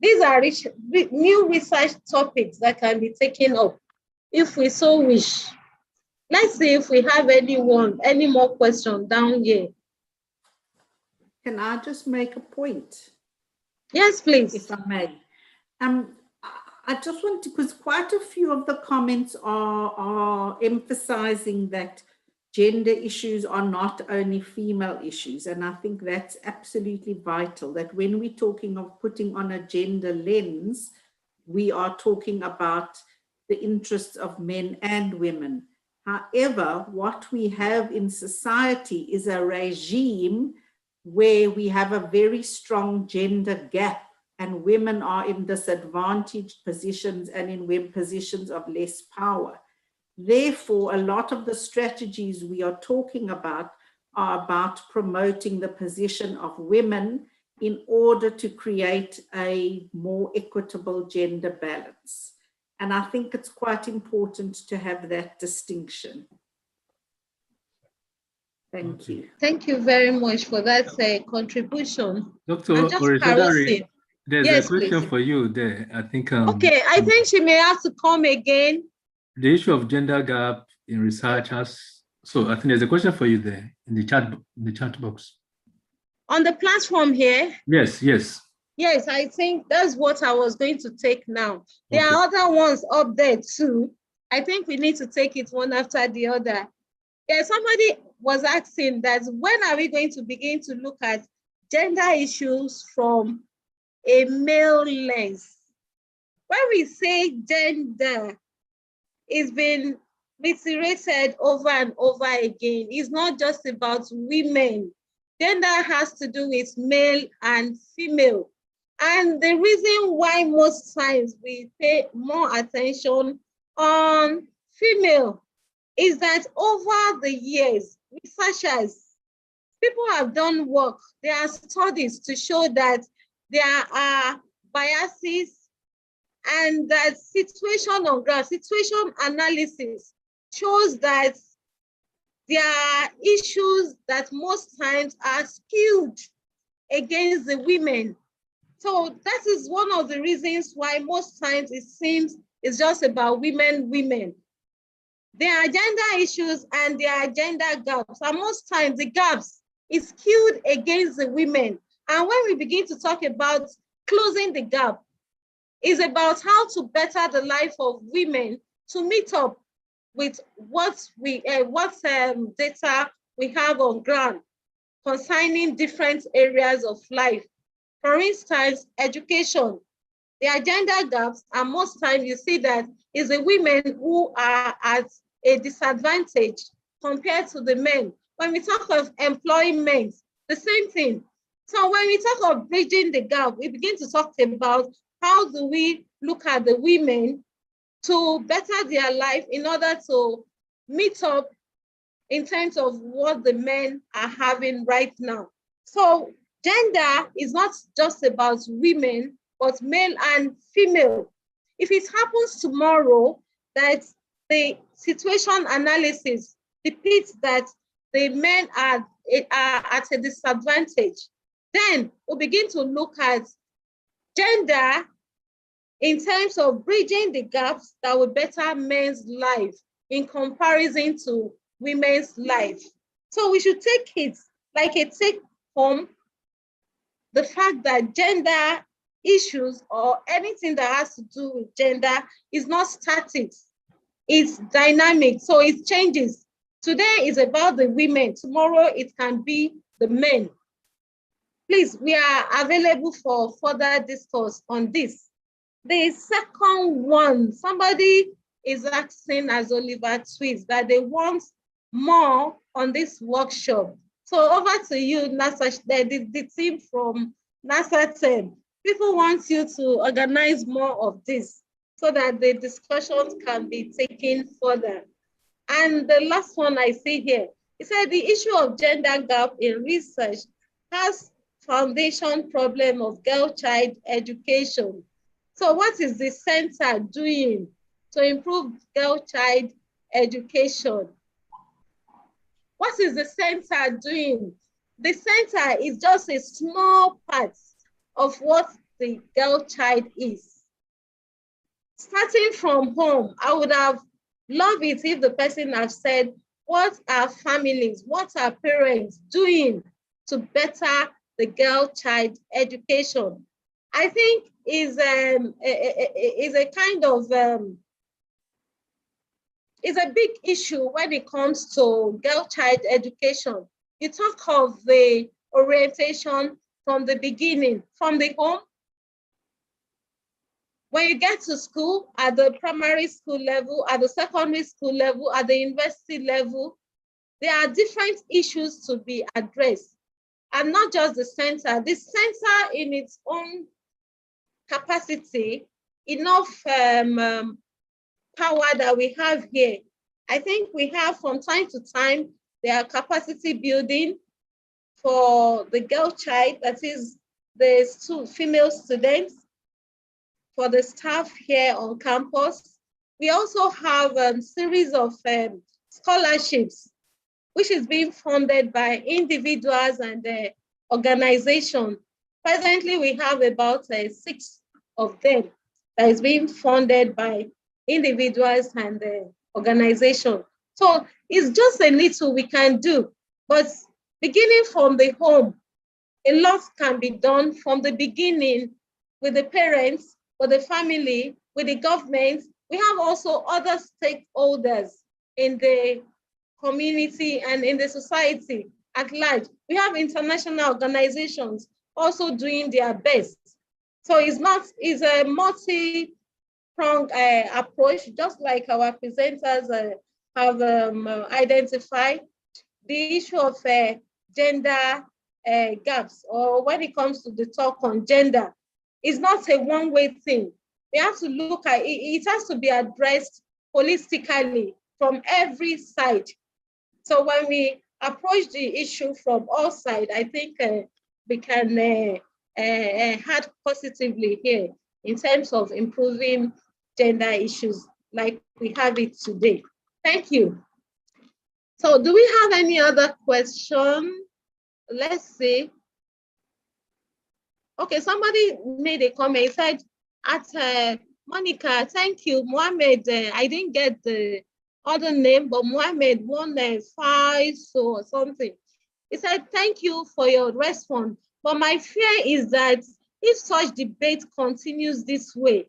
[SPEAKER 3] These are new research topics that can be taken up if we so wish. Let's see if we have any more questions down here.
[SPEAKER 8] Can I just make a point?
[SPEAKER 3] Yes, please.
[SPEAKER 8] If I may. I just want to, because quite a few of the comments are emphasizing that gender issues are not only female issues. And I think that's absolutely vital, that when we're talking of putting on a gender lens, we are talking about the interests of men and women. However, what we have in society is a regime where we have a very strong gender gap, and women are in disadvantaged positions and in positions of less power. Therefore, a lot of the strategies we are talking about are about promoting the position of women in order to create a more equitable gender balance. And I think it's quite important to have that distinction. Thank you.
[SPEAKER 3] Thank you very much for that contribution.
[SPEAKER 1] Dr. Orishadari, there's a question for you there. I think.
[SPEAKER 3] Okay, I think she may have to come again.
[SPEAKER 1] The issue of gender gap in research has. So I think there's a question for you there in the chat box.
[SPEAKER 3] On the platform here.
[SPEAKER 1] Yes, yes.
[SPEAKER 3] Yes, I think that's what I was going to take now. There are other ones up there too. I think we need to take it one after the other. Yeah, somebody was asking that when are we going to begin to look at gender issues from a male lens? When we say gender, it's been reiterated over and over again. It's not just about women. Gender has to do with male and female. And the reason why most times we pay more attention on female is that over the years, researchers, people have done work, there are studies to show that there are biases and that situation on ground, situation analysis shows that there are issues that most times are skewed against the women. So that is one of the reasons why most times it seems it's just about women. There are gender issues and there are gender gaps. And most times the gaps is skewed against the women. And when we begin to talk about closing the gap, it's about how to better the life of women to meet up with what data we have on ground concerning different areas of life. For instance, education. There are gender gaps, and most times you see that it's the women who are at a disadvantage compared to the men. When we talk of employment, the same thing. So when we talk of bridging the gap, we begin to talk about how do we look at the women to better their life in order to meet up in terms of what the men are having right now. So gender is not just about women, but male and female. If it happens tomorrow that the situation analysis depicts that the men are at a disadvantage, then we'll begin to look at gender in terms of bridging the gaps that will better men's life in comparison to women's life. So we should take it like a take home, the fact that gender issues or anything that has to do with gender is not static, it's dynamic, so it changes. Today is about the women, tomorrow it can be the men. Please, we are available for further discourse on this. The second one, somebody is asking as Oliver tweets that they want more on this workshop. So over to you, NASA, the team from NASA 10. People want you to organize more of this so that the discussions can be taken further. And the last one I see here, it said the issue of gender gap in research has foundation problem of girl-child education. So what is the center doing to improve girl-child education? What is the center doing? The center is just a small part of what the girl child is. Starting from home, I would have loved it if the person had said, what are families, what are parents doing to better the girl child education? I think is a kind of is a big issue when it comes to girl child education. You talk of the orientation from the beginning, from the home. When you get to school, at the primary school level, at the secondary school level, at the university level, there are different issues to be addressed. And not just the center. The center in its own capacity, enough power that we have here. I think we have from time to time, there are capacity building for the girl child, that is the female students, for the staff here on campus. We also have a series of scholarships, which is being funded by individuals and organizations. Presently, we have about 6 of them that is being funded by individuals and organizations. So it's just a little we can do, but beginning from the home, a lot can be done from the beginning with the parents, with the family, with the government. We have also other stakeholders in the community and in the society at large. We have international organizations also doing their best. So it's a multi-pronged approach, just like our presenters have identified. The issue of gender gaps, or when it comes to the talk on gender, is not a one-way thing. We have to look at it, it has to be addressed holistically from every side. So when we approach the issue from all sides, I think we can add positively here in terms of improving gender issues like we have it today. Thank you. So do we have any other question? Let's see. Okay, somebody made a comment. He said, Monica, thank you. Mohammed, I didn't get the other name, but Mohammed 1-5 or something. He said, thank you for your response. But my fear is that if such debate continues this way,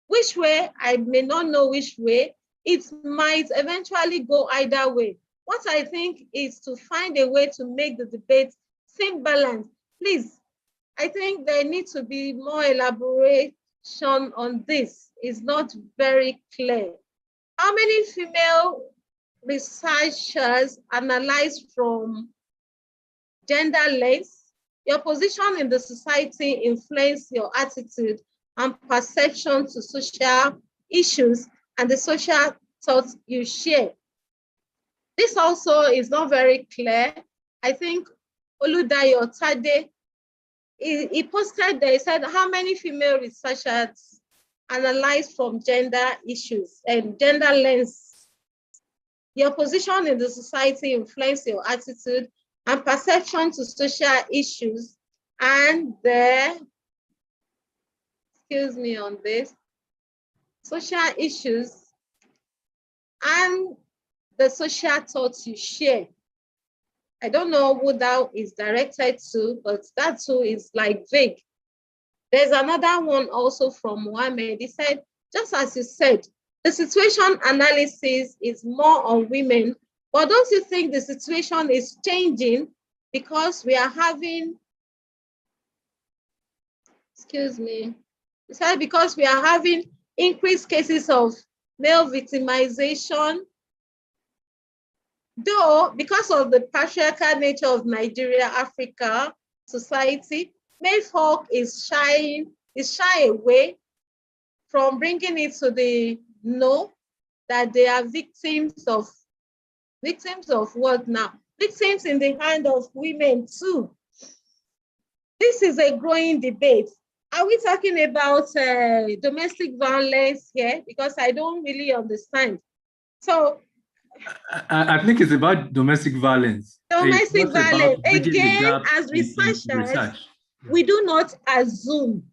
[SPEAKER 3] which way, I may not know which way, it might eventually go either way. What I think is to find a way to make the debate seem balanced. Please, I think there needs to be more elaboration on this. It's not very clear. How many female researchers analyze from gender lens? Your position in the society influence your attitude and perception to social issues and the social thoughts you share. This also is not very clear. I think Oludayo Tade, he posted there, he said, how many female researchers analyze from gender issues and gender lens? Your position in the society influence your attitude and perception to social issues and the, excuse me on this, social issues and the social thoughts you share. I don't know who that is directed to, but that too is like vague. There's another one also from Mohammed. He said, just as you said, the situation analysis is more on women, but don't you think the situation is changing because we are having, excuse me, he said because we are having increased cases of male victimization, though because of the patriarchal nature of Nigeria, Africa, society, male folk is shy away from bringing it to the know that they are victims of what now? Victims in the hand of women too. This is a growing debate. Are we talking about domestic violence here? Because I don't really understand. So
[SPEAKER 1] I think it's about domestic violence.
[SPEAKER 3] Domestic violence, again, as researchers, we do not assume.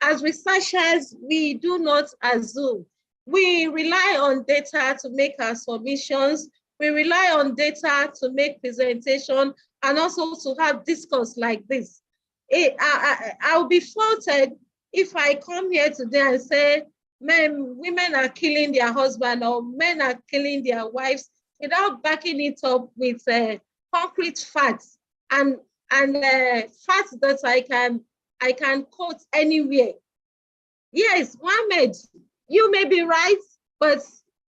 [SPEAKER 3] As researchers, we do not assume. We rely on data to make our submissions. We rely on data to make presentation and also to have discourse like this. I'll be faulted if I come here today and say, women are killing their husband or men are killing their wives without backing it up with concrete facts and facts that I can quote anywhere. Yes, Mohammed, you may be right, but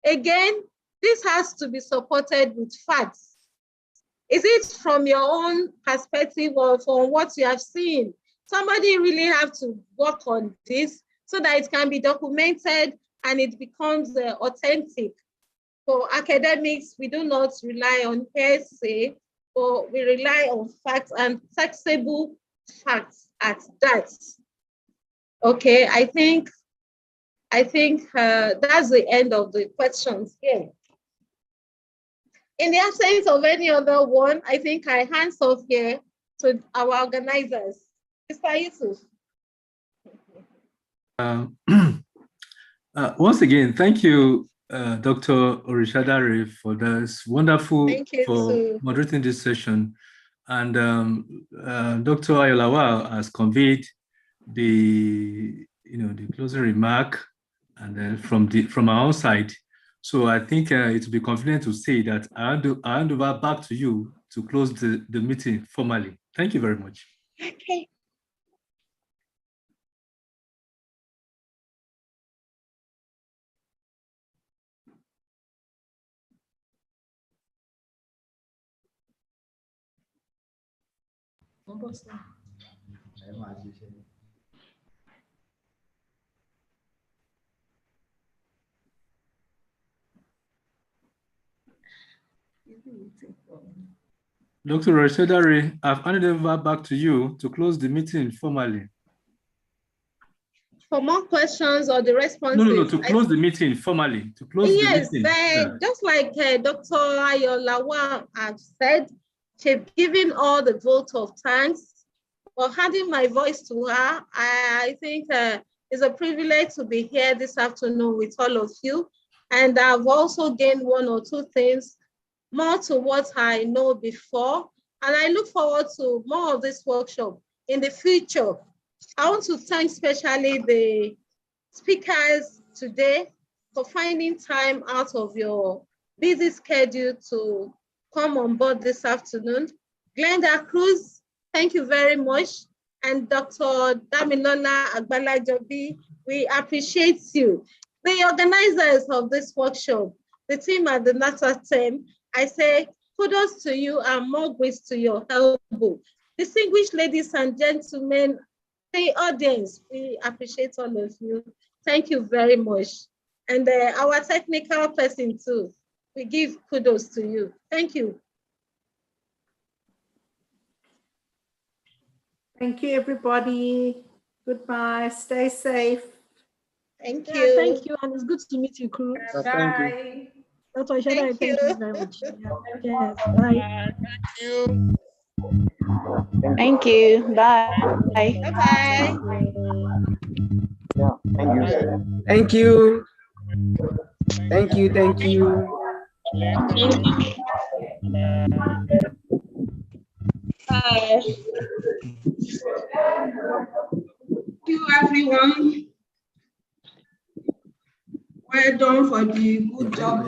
[SPEAKER 3] again, this has to be supported with facts. Is it from your own perspective or from what you have seen? Somebody really have to work on this so that it can be documented and it becomes authentic. For academics, we do not rely on hearsay, but we rely on facts and taxable facts at that. Okay, I think that's the end of the questions here. In the absence of any other one, I think I hands off here to our organizers. Mr. Yusuf.
[SPEAKER 1] Once again, thank you, Dr. Orishadare, for this wonderful, for moderating this session. And Dr. Ayolawa has conveyed the closing remark, and then from our own side, So I think it would be confident to say that I hand over back to you to close the meeting formally. Thank you very much.
[SPEAKER 3] Okay.
[SPEAKER 1] Dr. Rashidare, I've handed over back to you to close the meeting formally.
[SPEAKER 3] For more questions or the responses?
[SPEAKER 1] No, to close the meeting formally. To close the meeting.
[SPEAKER 3] Yes, just like Dr. Ayolawa have said, she's given all the vote of thanks for handing my voice to her. I think it's a privilege to be here this afternoon with all of you. And I've also gained one or two things more to what I know before. And I look forward to more of this workshop in the future. I want to thank especially the speakers today for finding time out of your busy schedule to come on board this afternoon. Glenda Cruz, thank you very much. And Dr. Damilola Agbalajobi, we appreciate you. The organizers of this workshop, the team at the NASA team, I say kudos to you and more grace to your elbow. Distinguished ladies and gentlemen, the audience, we appreciate all of you. Thank you very much. And our technical person too, we give kudos to you. Thank you.
[SPEAKER 8] Thank you, everybody. Goodbye. Stay safe.
[SPEAKER 3] Thank you.
[SPEAKER 4] Yeah, thank you. And it's good to meet you, crew.
[SPEAKER 11] Bye.
[SPEAKER 4] Dr. Ishada, thank you very much. Yes, bye.
[SPEAKER 10] Thank you.
[SPEAKER 9] Thank you. Bye.
[SPEAKER 3] Bye-bye.
[SPEAKER 12] Yeah, thank you. Thank you. Thank you.
[SPEAKER 3] Bye. Thank you, everyone. Well done for the good job.